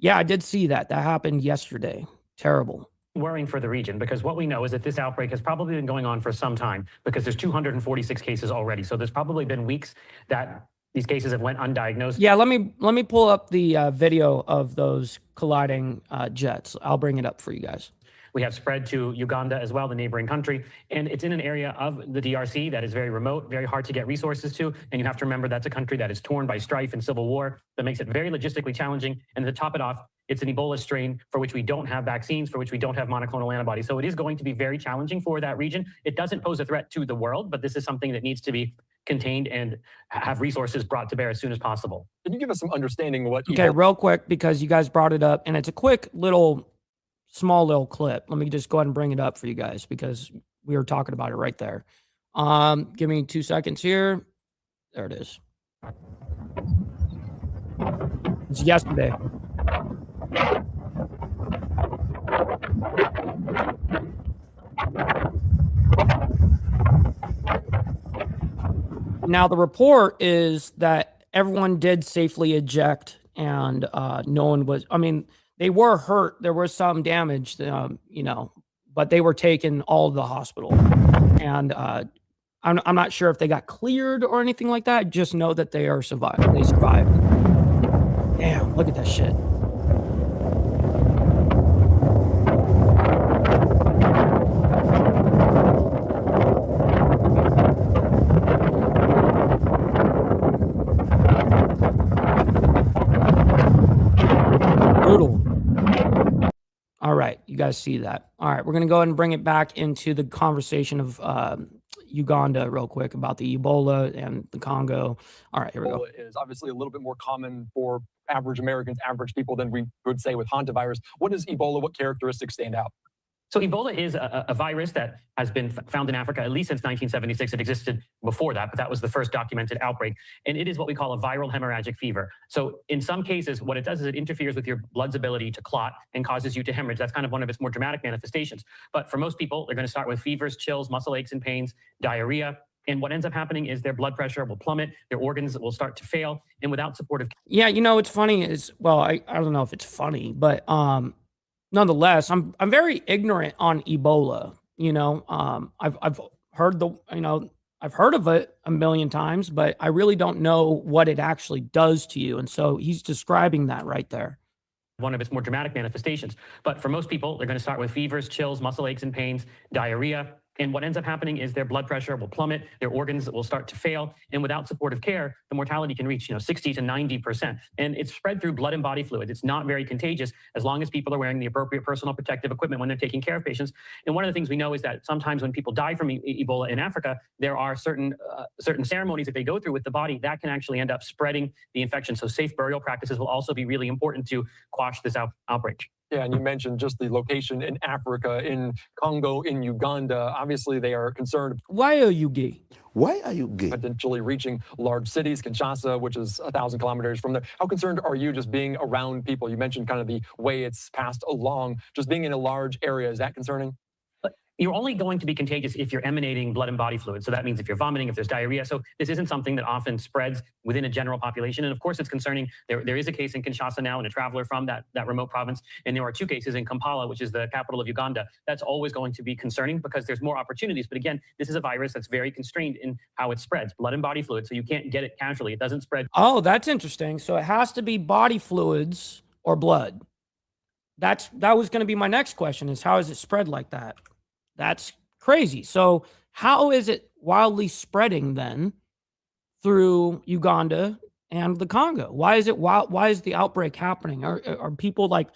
Yeah, I did see that. That happened yesterday. Terrible. Worrying for the region, because what we know is that this outbreak has probably been going on for some time, because there's 246 cases already. So there's probably been weeks that these cases have went undiagnosed. Yeah, let me pull up the video of those colliding jets. I'll bring it up for you guys. We have spread to Uganda as well, the neighboring country, and it's in an area of the DRC that is very remote, very hard to get resources to. And you have to remember that's a country that is torn by strife and civil war. That makes it very logistically challenging. And to top it off, it's an Ebola strain for which we don't have vaccines, for which we don't have monoclonal antibodies. So it is going to be very challenging for that region. It doesn't pose a threat to the world, but this is something that needs to be contained and have resources brought to bear as soon as possible. Can you give us some understanding of what? Okay, real quick, because you guys brought it up, and it's a quick small little clip. Let me just go ahead and bring it up for you guys because we were talking about it right there. Give me 2 seconds here. There it is. It's yesterday. Now, the report is that everyone did safely eject and no one was, I mean, they were hurt. There was some damage, you know, but they were taken all to the hospital. And I'm not sure if they got cleared or anything like that. I just know that they are survived. They survived. Damn, look at that shit. Brutal. All right, you guys see that. All right, we're going to go ahead and bring it back into the conversation of Uganda real quick about the Ebola and the Congo. All right, here we go. Ebola is obviously a little bit more common for average Americans, average people than we would say with hantavirus. What is Ebola? What characteristics stand out? So Ebola is a virus that has been found in Africa at least since 1976. It existed before that, but that was the first documented outbreak. And it is what we call a viral hemorrhagic fever. So in some cases, what it does is it interferes with your blood's ability to clot and causes you to hemorrhage. That's kind of one of its more dramatic manifestations. But for most people, they're going to start with fevers, chills, muscle aches and pains, diarrhea. And what ends up happening is their blood pressure will plummet, their organs will start to fail, and without supportive. Yeah, you know, what's funny is, well, I don't know if it's funny, but nonetheless, I'm very ignorant on Ebola. You know, I've heard I've heard of it a million times, but I really don't know what it actually does to you. And so he's describing that right there. one of its more dramatic manifestations. But for most people, they're going to start with fevers, chills, muscle aches and pains, diarrhea. And what ends up happening is their blood pressure will plummet, their organs will start to fail. And without supportive care, the mortality can reach 60 to 90%. And it's spread through blood and body fluids. It's not very contagious as long as people are wearing the appropriate personal protective equipment when they're taking care of patients. And one of the things we know is that sometimes when people die from Ebola in Africa, there are certain ceremonies that they go through with the body that can actually end up spreading the infection. So safe burial practices will also be really important to quash this outbreak. Yeah, and you mentioned just the location in Africa, in Congo, in Uganda. Obviously, they are concerned. Why are you gay? Why are you gay? Potentially reaching large cities, Kinshasa, which is 1,000 kilometers from there. How concerned are you just being around people? You mentioned kind of the way it's passed along. Just being in a large area, is that concerning? You're only going to be contagious if you're emanating blood and body fluids. So that means if you're vomiting, if there's diarrhea. So this isn't something that often spreads within a general population. And of course, it's concerning. There is a case in Kinshasa now and a traveler from that remote province. And there are 2 cases in Kampala, which is the capital of Uganda. That's always going to be concerning because there's more opportunities. But again, this is a virus that's very constrained in how it spreads, blood and body fluids. So you can't get it casually. It doesn't spread. Oh, that's interesting. So it has to be body fluids or blood. That was going to be my next question, is how is it spread like that? That's crazy. So how is it wildly spreading then through Uganda and the Congo? Why is the outbreak happening? Are people like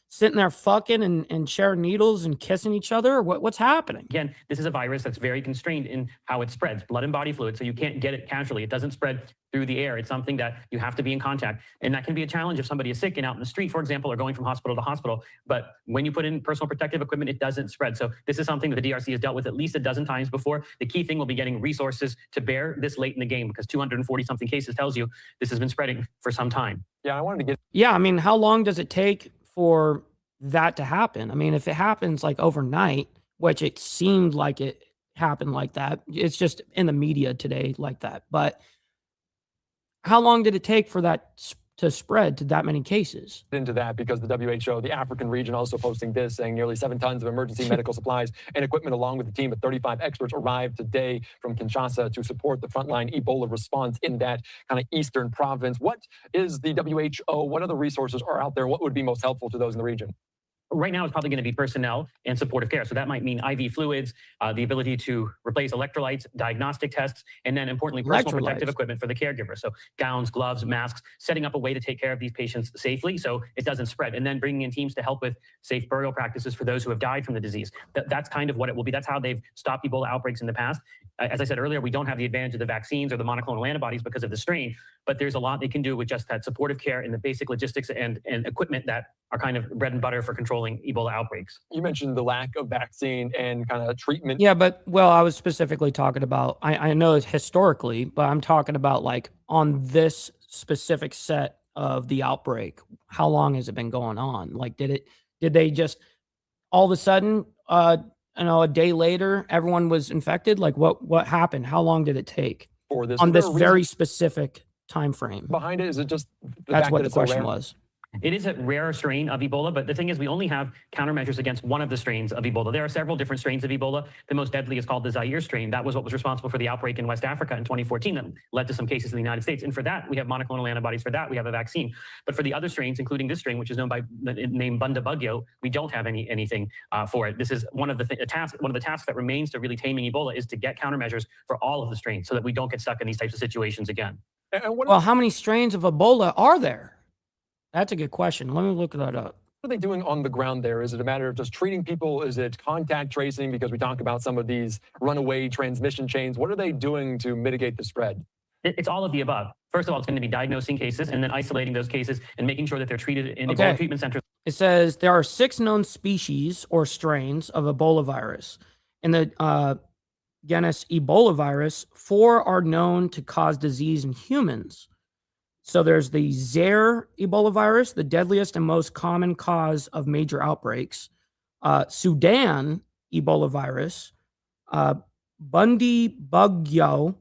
sitting there fucking and sharing needles and kissing each other? Or what's happening? Again, this is a virus that's very constrained in how it spreads, blood and body fluid. So you can't get it casually. It doesn't spread through the air. It's something that you have to be in contact. And that can be a challenge if somebody is sick and out in the street, for example, or going from hospital to hospital. But when you put in personal protective equipment, it doesn't spread. So this is something that the DRC has dealt with at least a dozen times before. The key thing will be getting resources to bear this late in the game, because 240 something cases tells you this has been spreading for some time. Yeah, I wanted to get. Yeah, I mean, how long does it take for that to happen? I mean, if it happens like overnight, which it seemed like it happened like that, it's just in the media today like that. But how long did it take for that to spread to that many cases? Into that, because the WHO, the African region, also posting this, saying nearly 7 tons of emergency medical supplies and equipment, along with a team of 35 experts, arrived today from Kinshasa to support the frontline Ebola response in that kind of eastern province. What is the WHO? What other resources are out there? What would be most helpful to those in the region? Right now, it's probably going to be personnel and supportive care. So that might mean IV fluids, the ability to replace electrolytes, diagnostic tests, and then importantly, personal protective equipment for the caregiver. So gowns, gloves, masks, setting up a way to take care of these patients safely so it doesn't spread. And then bringing in teams to help with safe burial practices for those who have died from the disease. That's kind of what it will be. That's how they've stopped Ebola outbreaks in the past. As I said earlier, we don't have the advantage of the vaccines or the monoclonal antibodies because of the strain, but there's a lot they can do with just that supportive care and the basic logistics and equipment that are kind of bread and butter for controlling Ebola outbreaks. You mentioned the lack of vaccine and kind of treatment. Yeah, but I was specifically talking about, I know it's historically, but I'm talking about like on this specific set of the outbreak. How long has it been going on? Like, did they just all of a sudden, a day later, everyone was infected? Like what happened? How long did it take for this on this very specific time frame? Behind it, is it just that's what the question was? It is a rare strain of Ebola, but the thing is we only have countermeasures against one of the strains of Ebola. There are several different strains of Ebola. The most deadly is called the Zaire strain. That was what was responsible for the outbreak in West Africa in 2014 that led to some cases in the United States. And for that, we have monoclonal antibodies. For that, we have a vaccine. But for the other strains, including this strain, which is known by the name Bundibugyo, we don't have anything for it. This is one of the tasks that remains to really taming Ebola is to get countermeasures for all of the strains so that we don't get stuck in these types of situations again. Well, how many strains of Ebola are there? That's a good question. Let me look that up. What are they doing on the ground there? Is it a matter of just treating people? Is it contact tracing? Because we talk about some of these runaway transmission chains. What are they doing to mitigate the spread? It's all of the above. First of all, it's going to be diagnosing cases and then isolating those cases and making sure that they're treated in Ebola treatment centers. It says there are 6 known species or strains of Ebola virus. In the genus Ebola virus, 4 are known to cause disease in humans. So there's the Zaire Ebola virus, the deadliest and most common cause of major outbreaks. Sudan Ebola virus, Bundibugyo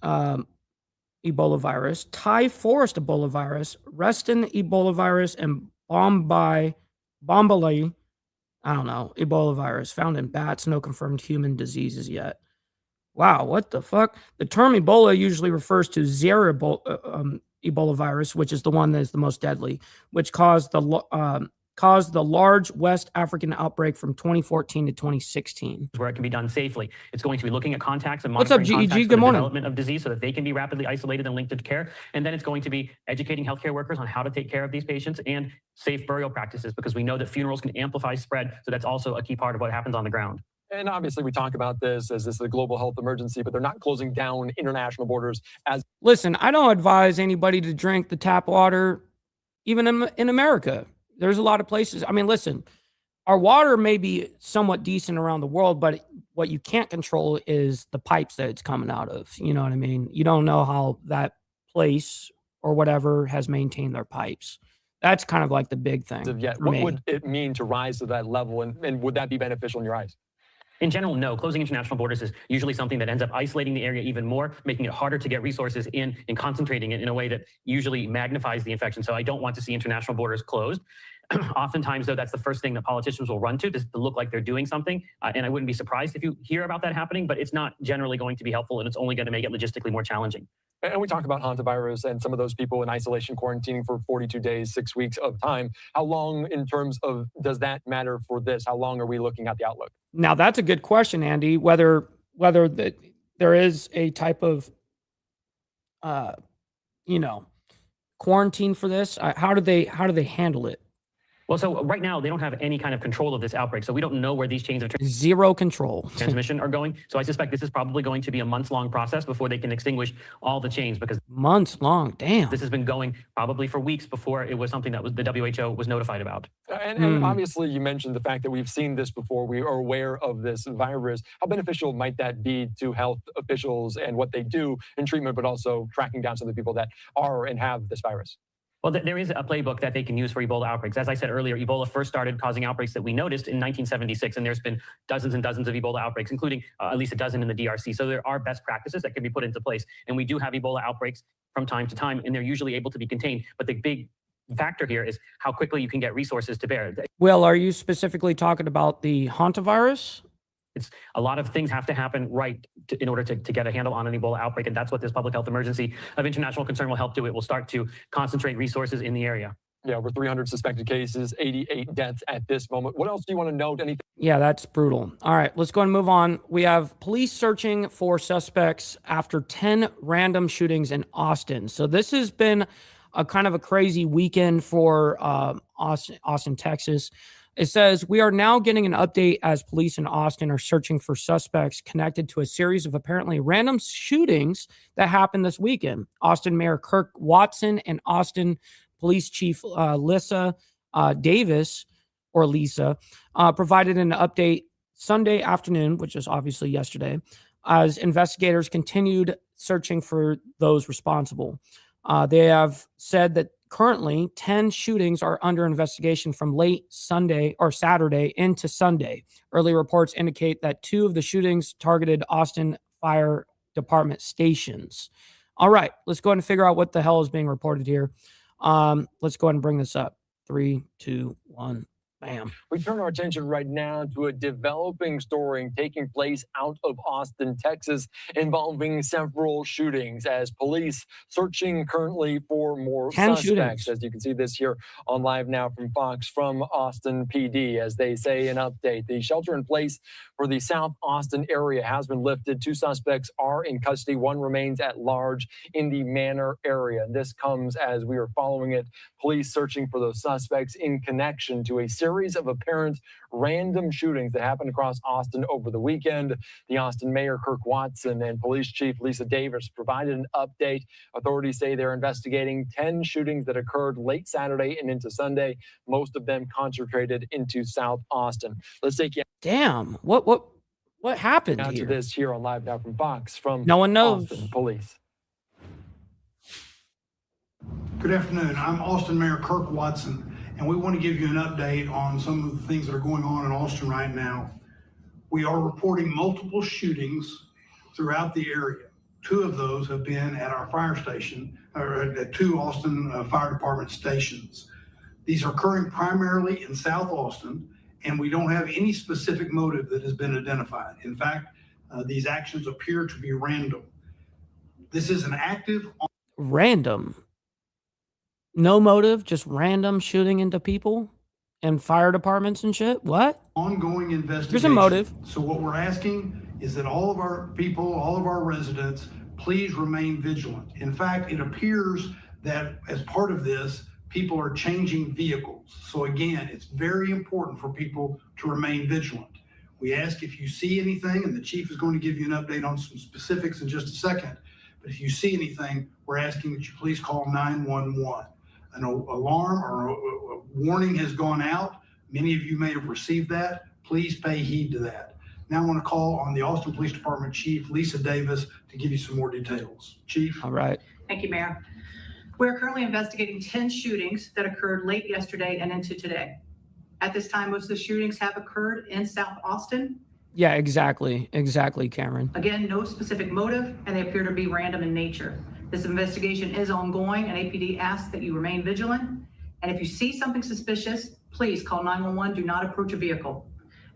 Ebola virus, Thai forest Ebola virus, Reston Ebola virus, and Bombali, Ebola virus found in bats. No confirmed human diseases yet. Wow, what the fuck? The term Ebola usually refers to Zaire Ebola virus, which is the one that is the most deadly, which caused the large West African outbreak from 2014 to 2016. Where it can be done safely. It's going to be looking at contacts and What's up, monitoring GEG? contacts Good for the morning. development of disease so that they can be rapidly isolated and linked to care. And then it's going to be educating healthcare workers on how to take care of these patients and safe burial practices, because we know that funerals can amplify spread. So that's also a key part of what happens on the ground. And obviously, we talk about this as this is a global health emergency, but they're not closing down international borders as. Listen, I don't advise anybody to drink the tap water, even in America. There's a lot of places. I mean, listen, our water may be somewhat decent around the world, but what you can't control is the pipes that it's coming out of. You know what I mean? You don't know how that place or whatever has maintained their pipes. That's kind of like the big thing. Yet, what would it mean to rise to that level, and would that be beneficial in your eyes? In general, no. Closing international borders is usually something that ends up isolating the area even more, making it harder to get resources in and concentrating it in a way that usually magnifies the infection. So I don't want to see international borders closed. Oftentimes, though, that's the first thing that politicians will run to look like they're doing something. And I wouldn't be surprised if you hear about that happening, but it's not generally going to be helpful, and it's only going to make it logistically more challenging. And we talk about hantavirus and some of those people in isolation quarantining for 42 days, 6 weeks of time. How long in terms of, does that matter for this? How long are we looking at the outlook? Now, that's a good question, Andy, whether there is a type of, quarantine for this. How do they handle it? Well, so right now, they don't have any kind of control of this outbreak. So we don't know where these chains of zero control transmission are going. So I suspect this is probably going to be a months-long process before they can extinguish all the chains, because months long, damn. This has been going probably for weeks before it was something that the WHO was notified about. And obviously, you mentioned the fact that we've seen this before. We are aware of this virus. How beneficial might that be to health officials and what they do in treatment, but also tracking down some of the people that are and have this virus? Well, there is a playbook that they can use for Ebola outbreaks. As I said earlier, Ebola first started causing outbreaks that we noticed in 1976, and there's been dozens and dozens of Ebola outbreaks, including at least a dozen in the DRC. So there are best practices that can be put into place. And we do have Ebola outbreaks from time to time, and they're usually able to be contained. But the big factor here is how quickly you can get resources to bear. Will, are you specifically talking about the hantavirus? It's a lot of things have to happen in order to get a handle on an Ebola outbreak. And that's what this public health emergency of international concern will help do. It will start to concentrate resources in the area. Yeah, over 300 suspected cases, 88 deaths at this moment. What else do you want to note? Anything? Yeah, that's brutal. All right, let's go and move on. We have police searching for suspects after 10 random shootings in Austin. So this has been a kind of a crazy weekend for Austin, Texas. It says, we are now getting an update as police in Austin are searching for suspects connected to a series of apparently random shootings that happened this weekend. Austin Mayor Kirk Watson and Austin Police Chief Lisa Davis, or Lisa, provided an update Sunday afternoon, which is obviously yesterday, as investigators continued searching for those responsible. They have said that currently 10 shootings are under investigation from late Sunday or Saturday into Sunday. Early reports indicate that 2 of the shootings targeted Austin Fire Department stations. All right, let's go ahead and figure out what the hell is being reported here. Let's go ahead and bring this up. 3, 2, 1. Bam. We turn our attention right now to a developing story taking place out of Austin, Texas, involving several shootings as police searching currently for more suspects. Shootings. As you can see this here on Live Now from Fox from Austin PD, as they say an update. The shelter in place for the South Austin area has been lifted. 2 suspects are in custody. 1 remains at large in the Manor area. This comes as we are following it. Police searching for those suspects in connection to a series of apparent random shootings that happened across Austin over the weekend. The Austin Mayor Kirk Watson and Police Chief Lisa Davis provided an update. Authorities say they're investigating 10 shootings that occurred late Saturday and into Sunday, most of them concentrated into South Austin. Let's take you. Damn, what happened now here? To this here on Live Now from Fox from no one knows. Austin Police. Good afternoon. I'm Austin Mayor Kirk Watson, and we want to give you an update on some of the things that are going on in Austin right now. We are reporting multiple shootings throughout the area. 2 of those have been at our fire station, or at 2 Austin Fire Department stations. These are occurring primarily in South Austin, and we don't have any specific motive that has been identified. In fact, these actions appear to be random. This is an active... Random? No motive, just random shooting into people and fire departments and shit. What? Ongoing investigation. There's a motive. So what we're asking is that all of our people, all of our residents, please remain vigilant. In fact, it appears that as part of this, people are changing vehicles. So again, it's very important for people to remain vigilant. We ask if you see anything, and the chief is going to give you an update on some specifics in just a second. But if you see anything, we're asking that you please call 911. An alarm or a warning has gone out. Many of you may have received that. Please pay heed to that. Now I want to call on the Austin Police Department Chief, Lisa Davis, to give you some more details. Chief. All right. Thank you, Mayor. We're currently investigating 10 shootings that occurred late yesterday and into today. At this time, most of the shootings have occurred in South Austin. Yeah, exactly. Exactly, Cameron. Again, no specific motive, and they appear to be random in nature. This investigation is ongoing, and APD asks that you remain vigilant. And if you see something suspicious, please call 911. Do not approach a vehicle.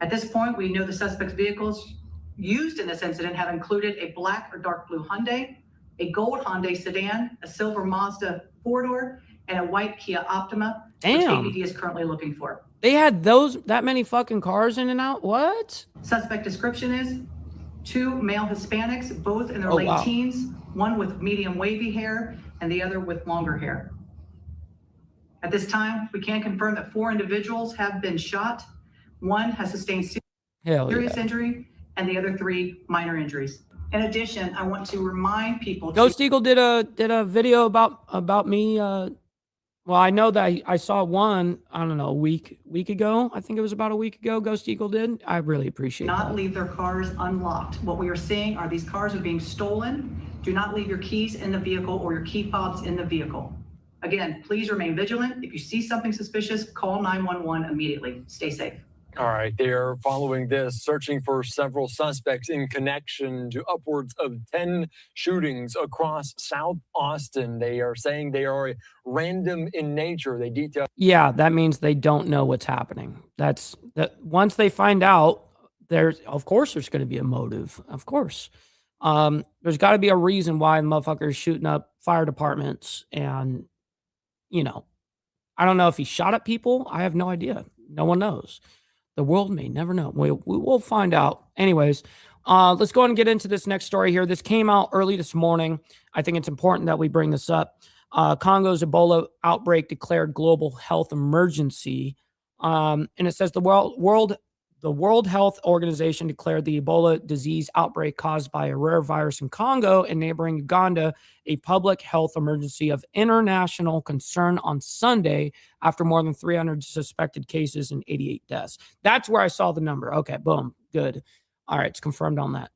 At this point, we know the suspect's vehicles used in this incident have included a black or dark blue Hyundai, a gold Hyundai sedan, a silver Mazda 4-door, and a white Kia Optima, which Damn. APD is currently looking for. They had that many fucking cars in and out? What? Suspect description is 2 male Hispanics, both in their late wow. teens, one with medium wavy hair and the other with longer hair. At this time, we can confirm that 4 individuals have been shot. 1 has sustained serious injury, and the other 3 minor injuries. In addition, I want to remind people. Ghost Eagle did a video about me. Well, I know that I saw one, I don't know, a week ago. I think it was about a week ago. Ghost Eagle did. I really appreciate Not that. leave their cars unlocked. What we are seeing are these cars are being stolen. Do not leave your keys in the vehicle or your key fobs in the vehicle. Again, please remain vigilant. If you see something suspicious, call 911 immediately. Stay safe. All right, they are following this, searching for several suspects in connection to upwards of 10 shootings across South Austin. They are saying they are random in nature. They detail. Yeah, that means they don't know what's happening. That's that. Once they find out, of course there's going to be a motive. Of course, there's got to be a reason why the motherfucker's shooting up fire departments, and I don't know if he shot at people. I have no idea. No one knows. The world may never know. We will find out. Anyways, let's go and get into this next story here. This came out early this morning. I think it's important that we bring this up. Congo's Ebola outbreak declared global health emergency. And it says the World Health Organization declared the Ebola disease outbreak caused by a rare virus in Congo and neighboring Uganda a public health emergency of international concern on Sunday after more than 300 suspected cases and 88 deaths. That's where I saw the number. Okay, boom, good. All right, it's confirmed on that.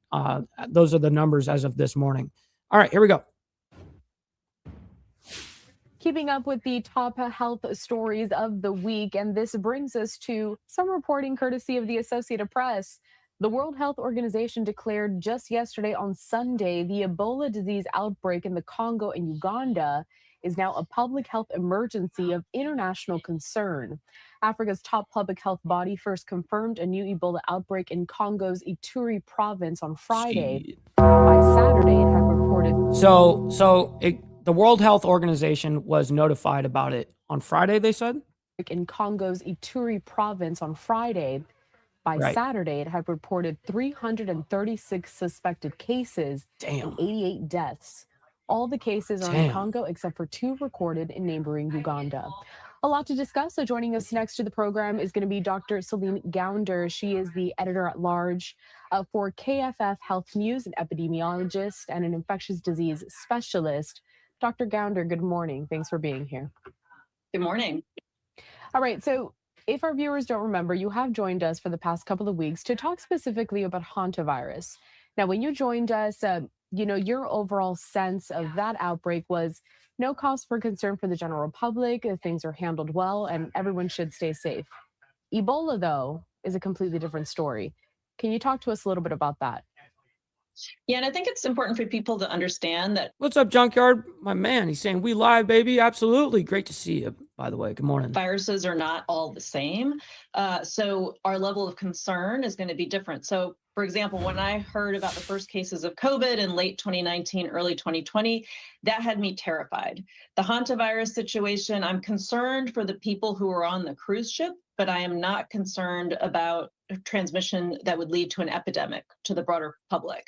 Those are the numbers as of this morning. All right, here we go. Keeping up with the top health stories of the week, and this brings us to some reporting courtesy of the Associated Press. The World Health Organization declared just yesterday on Sunday the Ebola disease outbreak in the Congo and Uganda is now a public health emergency of international concern. Africa's top public health body first confirmed a new Ebola outbreak in Congo's Ituri province on Friday. By Saturday, it had reported. The World Health Organization was notified about it on Friday, they said? In Congo's Ituri province on Friday. By Saturday, it had reported 336 suspected cases and 88 deaths. All the cases are in Congo except for 2 recorded in neighboring Uganda. A lot to discuss. So joining us next to the program is going to be Dr. Celine Gounder. She is the editor-at-large for KFF Health News, an epidemiologist and an infectious disease specialist. Dr. Gounder, good morning. Thanks for being here. Good morning. All right. So if our viewers don't remember, you have joined us for the past couple of weeks to talk specifically about hantavirus. Now, when you joined us, your overall sense of that outbreak was no cause for concern for the general public. Things are handled well and everyone should stay safe. Ebola, though, is a completely different story. Can you talk to us a little bit about that? Yeah, and I think it's important for people to understand that. What's up, Junkyard? My man, he's saying we live, baby. Absolutely. Great to see you. by the way. Good morning. Viruses are not all the same. So our level of concern is going to be different. So, for example, when I heard about the first cases of COVID in late 2019, early 2020, that had me terrified. The hantavirus situation, I'm concerned for the people who are on the cruise ship, but I am not concerned about transmission that would lead to an epidemic to the broader public.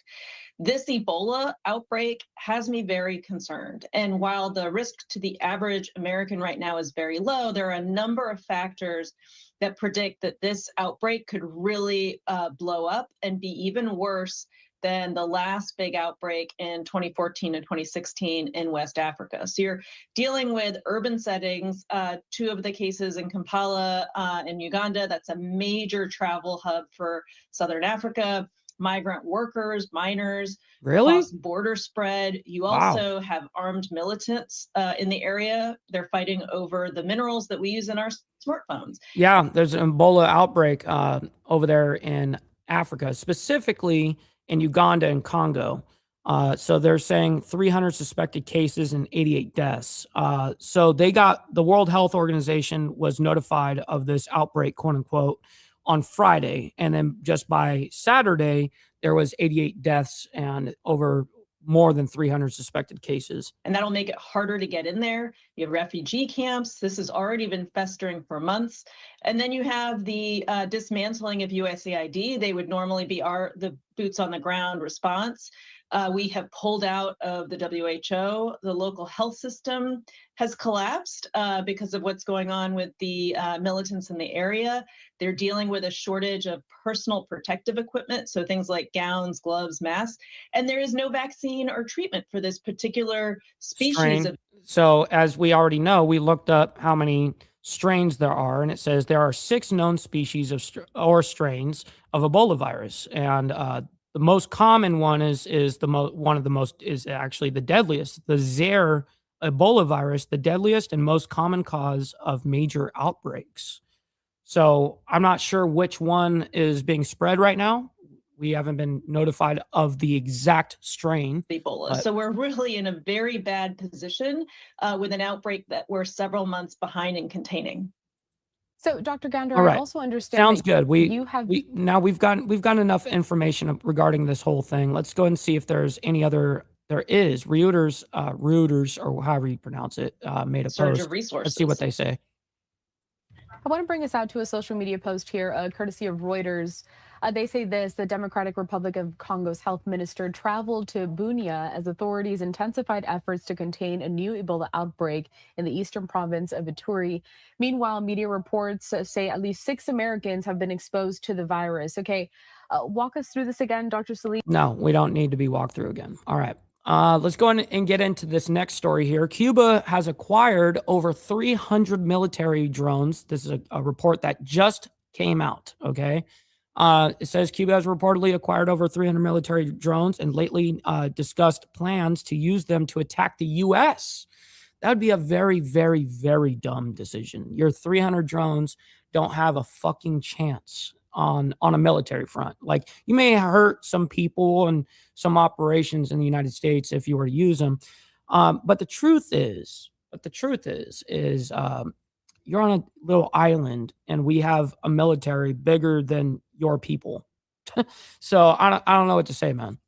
This Ebola outbreak has me very concerned. And while the risk to the average American right now is very low, there are a number of factors that predict that this outbreak could really blow up and be even worse than the last big outbreak in 2014 and 2016 in West Africa. So you're dealing with urban settings. 2 of the cases in Kampala in Uganda, that's a major travel hub for Southern Africa. Migrant workers, minors, Really? cross-border spread. You also have armed militants in the area. They're fighting over the minerals that we use in our smartphones. Yeah, there's an Ebola outbreak over there in Africa, specifically in Uganda and Congo. So they're saying 300 suspected cases and 88 deaths. So the World Health Organization was notified of this outbreak, quote unquote, on Friday. And then just by Saturday, there was 88 deaths and over more than 300 suspected cases. And that'll make it harder to get in there. You have refugee camps. This has already been festering for months. And then you have the dismantling of USAID. They would normally be the boots on the ground response. We have pulled out of the WHO. The local health system has collapsed because of what's going on with the militants in the area. They're dealing with a shortage of personal protective equipment, so things like gowns, gloves, masks, and there is no vaccine or treatment for this particular species of. So as we already know, we looked up how many strains there are, and it says there are 6 known species of strains of Ebola virus, and the most common one is actually the deadliest, the Zaire Ebola virus, the deadliest and most common cause of major outbreaks. So I'm not sure which one is being spread right now. We haven't been notified of the exact strain. Ebola. So we're really in a very bad position with an outbreak that we're several months behind in containing. So, Dr. Gander, All right. I also understand. Sounds good. We've gotten enough information regarding this whole thing. Let's go and see if there's any other. There is Reuters, or however you pronounce it, made a Surge post. of resources. Let's see what they say. I want to bring us out to a social media post here, courtesy of Reuters. They say this: the Democratic Republic of Congo's health minister traveled to Bunia as authorities intensified efforts to contain a new Ebola outbreak in the eastern province of Ituri. Meanwhile, media reports say at least 6 Americans have been exposed to the virus. Okay, walk us through this again, Dr. Salim. No, we don't need to be walked through again. All right. Let's go on and get into this next story here. Cuba has acquired over 300 military drones. This is a report that just came out, okay? It says Cuba has reportedly acquired over 300 military drones and lately discussed plans to use them to attack the U.S. That would be a very, very, very dumb decision. Your 300 drones don't have a fucking chance on a military front. Like, you may hurt some people and some operations in the United States if you were to use them. But the truth is, you're on a little island and we have a military bigger than your people. So I don't know what to say, man.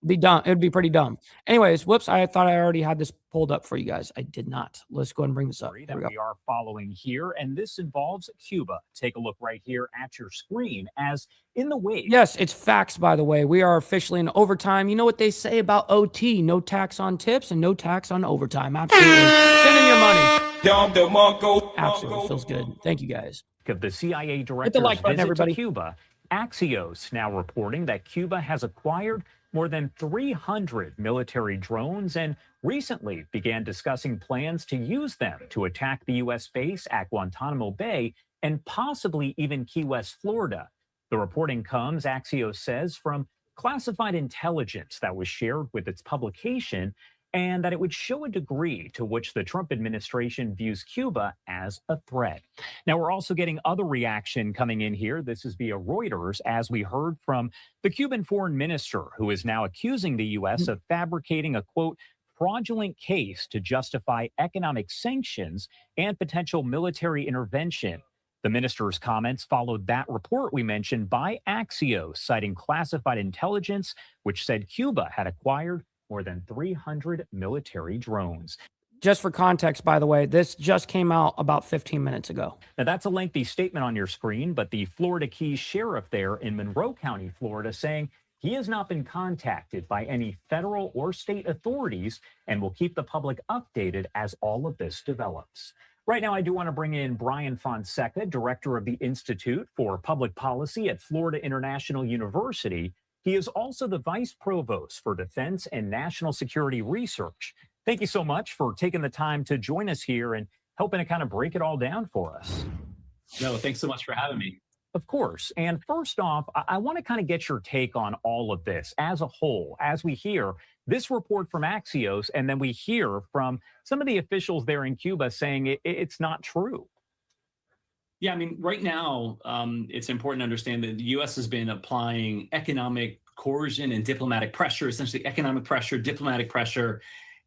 Be dumb. It would be pretty dumb. Anyways, whoops. I thought I already had this pulled up for you guys. I did not. Let's go ahead and bring this up. That we are following here, and this involves Cuba. Take a look right here at your screen as in the wake. Yes, it's facts, by the way. We are officially in overtime. You know what they say about OT? No tax on tips and no tax on overtime. Absolutely. Send in your money. Absolutely. Feels good. Thank you, guys. Of the CIA Hit the director's like button, visit everybody. to Cuba, Axios now reporting that Cuba has acquired more than 300 military drones and recently began discussing plans to use them to attack the U.S. base at Guantanamo Bay and possibly even Key West, Florida. The reporting comes, Axios says, from classified intelligence that was shared with its publication, and that it would show a degree to which the Trump administration views Cuba as a threat. Now, we're also getting other reaction coming in here. This is via Reuters, as we heard from the Cuban foreign minister, who is now accusing the U.S. of fabricating a, quote, fraudulent case to justify economic sanctions and potential military intervention. The minister's comments followed that report we mentioned by Axios, citing classified intelligence, which said Cuba had acquired more than 300 military drones. Just for context, by the way, this just came out about 15 minutes ago. Now, that's a lengthy statement on your screen, but the Florida Keys sheriff there in Monroe County, Florida, saying he has not been contacted by any federal or state authorities and will keep the public updated as all of this develops. Right now, I do want to bring in Brian Fonseca, director of the Institute for Public Policy at Florida International University. He is also the vice provost for defense and national security research. Thank you so much for taking the time to join us here and helping to kind of break it all down for us. No, thanks so much for having me. Of course. And first off, I want to kind of get your take on all of this as a whole, as we hear this report from Axios, and then we hear from some of the officials there in Cuba saying it's not true. Yeah, I mean, right now, it's important to understand that the U.S. has been applying economic coercion and diplomatic pressure, essentially economic pressure, diplomatic pressure,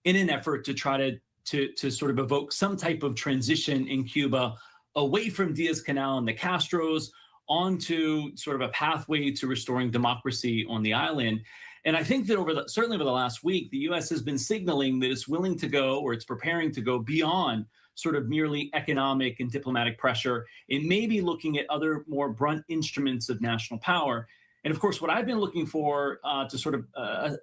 in an effort to try to sort of evoke some type of transition in Cuba away from Diaz-Canel and the Castros onto sort of a pathway to restoring democracy on the island. And I think that certainly over the last week, the U.S. has been signaling that it's willing to go, or it's preparing to go beyond sort of merely economic and diplomatic pressure. It may be looking at other more blunt instruments of national power. And of course, what I've been looking for to sort of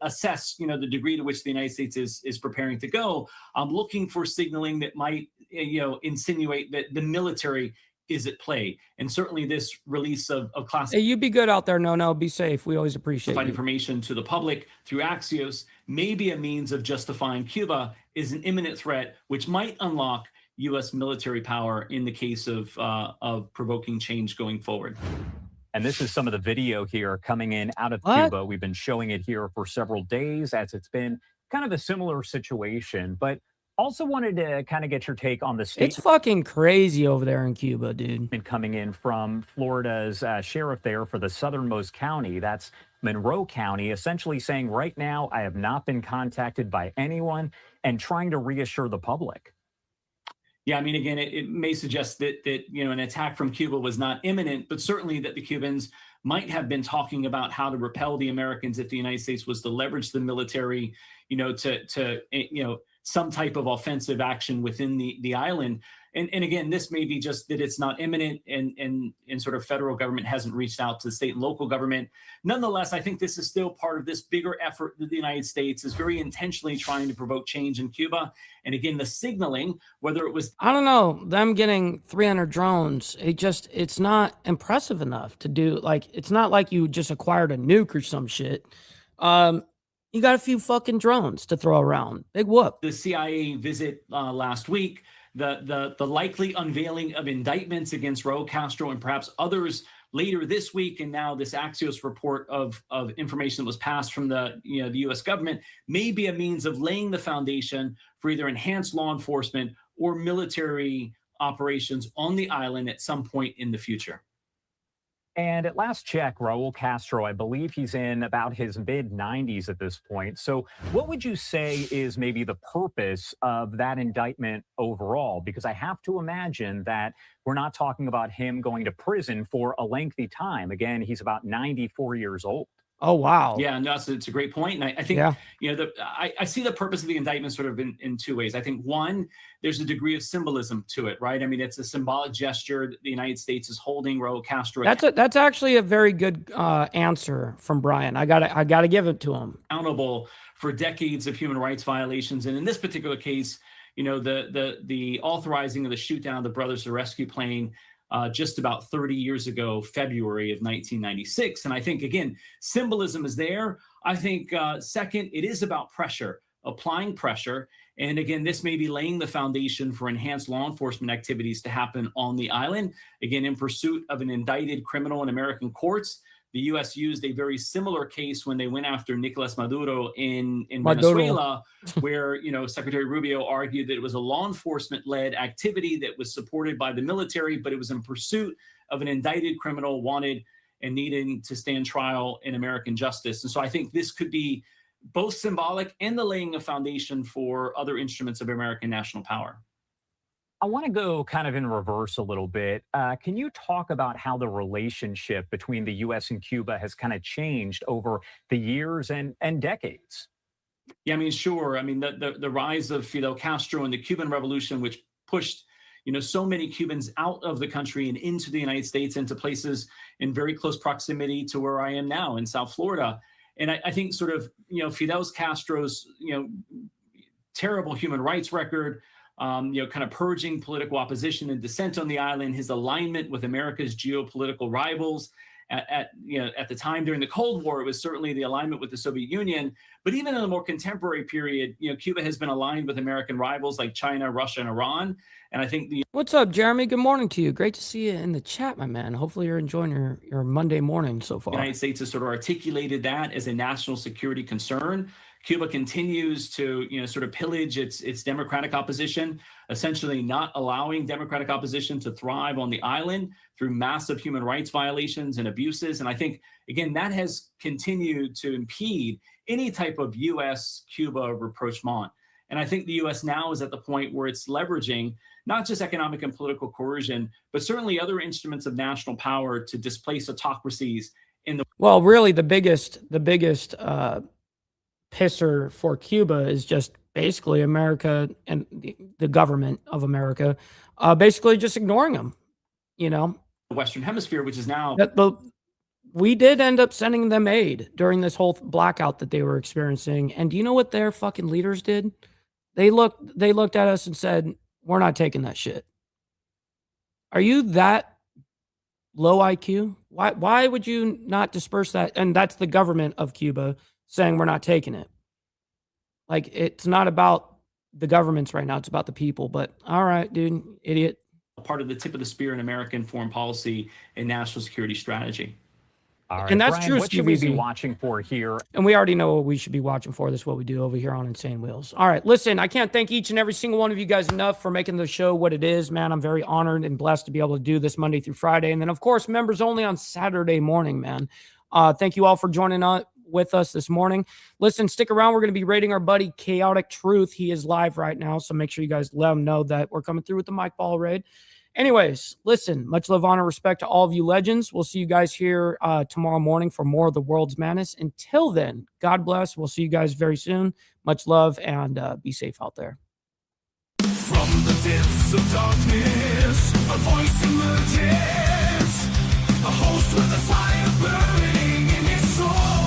assess, the degree to which the United States is preparing to go, I'm looking for signaling that might, insinuate that the military is at play. And certainly this release of classified Hey, you be good out there. No, be safe. We always appreciate you. information to the public through Axios may be a means of justifying Cuba is an imminent threat, which might unlock U.S. military power in the case of provoking change going forward. And this is some of the video here coming in out of Cuba. We've been showing it here for several days as it's been kind of a similar situation, but also wanted to kind of get your take on the state. It's fucking crazy over there in Cuba, dude. Been coming in from Florida's sheriff there for the southernmost county. That's Monroe County, essentially saying right now, I have not been contacted by anyone and trying to reassure the public. Yeah, I mean, again, it may suggest that an attack from Cuba was not imminent, but certainly that the Cubans might have been talking about how to repel the Americans if the United States was to leverage the military, to some type of offensive action within the island. And again, this may be just that it's not imminent and sort of federal government hasn't reached out to the state and local government. Nonetheless, I think this is still part of this bigger effort that the United States is very intentionally trying to provoke change in Cuba. And again, the signaling, whether it was... I don't know, them getting 300 drones, it's not impressive enough to do, it's not like you just acquired a nuke or some shit. You got a few fucking drones to throw around. Big whoop. The CIA visit last week, the likely unveiling of indictments against Raul Castro and perhaps others later this week, and now this Axios report of information that was passed from the U.S. government may be a means of laying the foundation for either enhanced law enforcement or military operations on the island at some point in the future. And at last check, Raul Castro, I believe he's in about his mid-90s at this point. So what would you say is maybe the purpose of that indictment overall? Because I have to imagine that we're not talking about him going to prison for a lengthy time. Again, he's about 94 years old. Oh, wow. Yeah, no, it's a great point. And I think, I see the purpose of the indictment sort of in two ways. I think one, there's a degree of symbolism to it, right? I mean, it's a symbolic gesture that the United States is holding Raul Castro. That's actually a very good answer from Brian. I gotta give it to him. Accountable for decades of human rights violations. And in this particular case, the authorizing of the shoot down of the Brothers to Rescue plane just about 30 years ago, February of 1996. And I think, again, symbolism is there. I think, second, it is about pressure, applying pressure. And again, this may be laying the foundation for enhanced law enforcement activities to happen on the island. Again, in pursuit of an indicted criminal in American courts. The U.S. used a very similar case when they went after Nicolas Maduro in Venezuela, where Secretary Rubio argued that it was a law enforcement-led activity that was supported by the military, but it was in pursuit of an indicted criminal wanted and needing to stand trial in American justice. And so I think this could be both symbolic and the laying of foundation for other instruments of American national power. I want to go kind of in reverse a little bit. Can you talk about how the relationship between the U.S. and Cuba has kind of changed over the years and decades? Yeah, I mean, sure. I mean, the rise of Fidel Castro and the Cuban Revolution, which pushed, so many Cubans out of the country and into the United States, into places in very close proximity to where I am now in South Florida. And I think sort of, Fidel Castro's, terrible human rights record, kind of purging political opposition and dissent on the island, his alignment with America's geopolitical rivals. At the time during the Cold War, it was certainly the alignment with the Soviet Union. But even in a more contemporary period, Cuba has been aligned with American rivals like China, Russia, and Iran. And I think What's up, Jeremy? Good morning to you. Great to see you in the chat, my man. Hopefully you're enjoying your Monday morning so far. The United States has sort of articulated that as a national security concern. Cuba continues to, sort of pillage its democratic opposition, essentially not allowing democratic opposition to thrive on the island through massive human rights violations and abuses. And I think, again, that has continued to impede any type of U.S.-Cuba rapprochement. And I think the U.S. now is at the point where it's leveraging not just economic and political coercion, but certainly other instruments of national power to displace autocracies in the— Well, really, the biggest pisser for Cuba is just basically America and the government of America basically just ignoring them, the Western Hemisphere, which is now— we did end up sending them aid during this whole blackout that they were experiencing. And do you know what their fucking leaders did? They looked at us and said, we're not taking that shit. Are you that low IQ? Why would you not disperse that? And that's the government of Cuba saying we're not taking it. Like, it's not about the governments right now. It's about the people. But all right, dude, idiot. Part of the tip of the spear in American foreign policy and national security strategy. All right, And that's Brian, true, what should we be Steve. watching for here? And we already know what we should be watching for. This is what we do over here on Insane Wheels. All right, listen, I can't thank each and every single one of you guys enough for making the show what it is, man. I'm very honored and blessed to be able to do this Monday through Friday. And then, of course, members only on Saturday morning, man. Thank you all for joining with us this morning. Listen, stick around. We're going to be rating our buddy Chaotic Truth. He is live right now, so make sure you guys let him know that we're coming through with the Mike Ball raid. Anyways, listen, much love, honor, respect to all of you legends. We'll see you guys here tomorrow morning for more of the World's Madness. Until then, God bless. We'll see you guys very soon. Much love, and be safe out there. From the depths of darkness, a voice emerges, a host with a fire burning in his soul.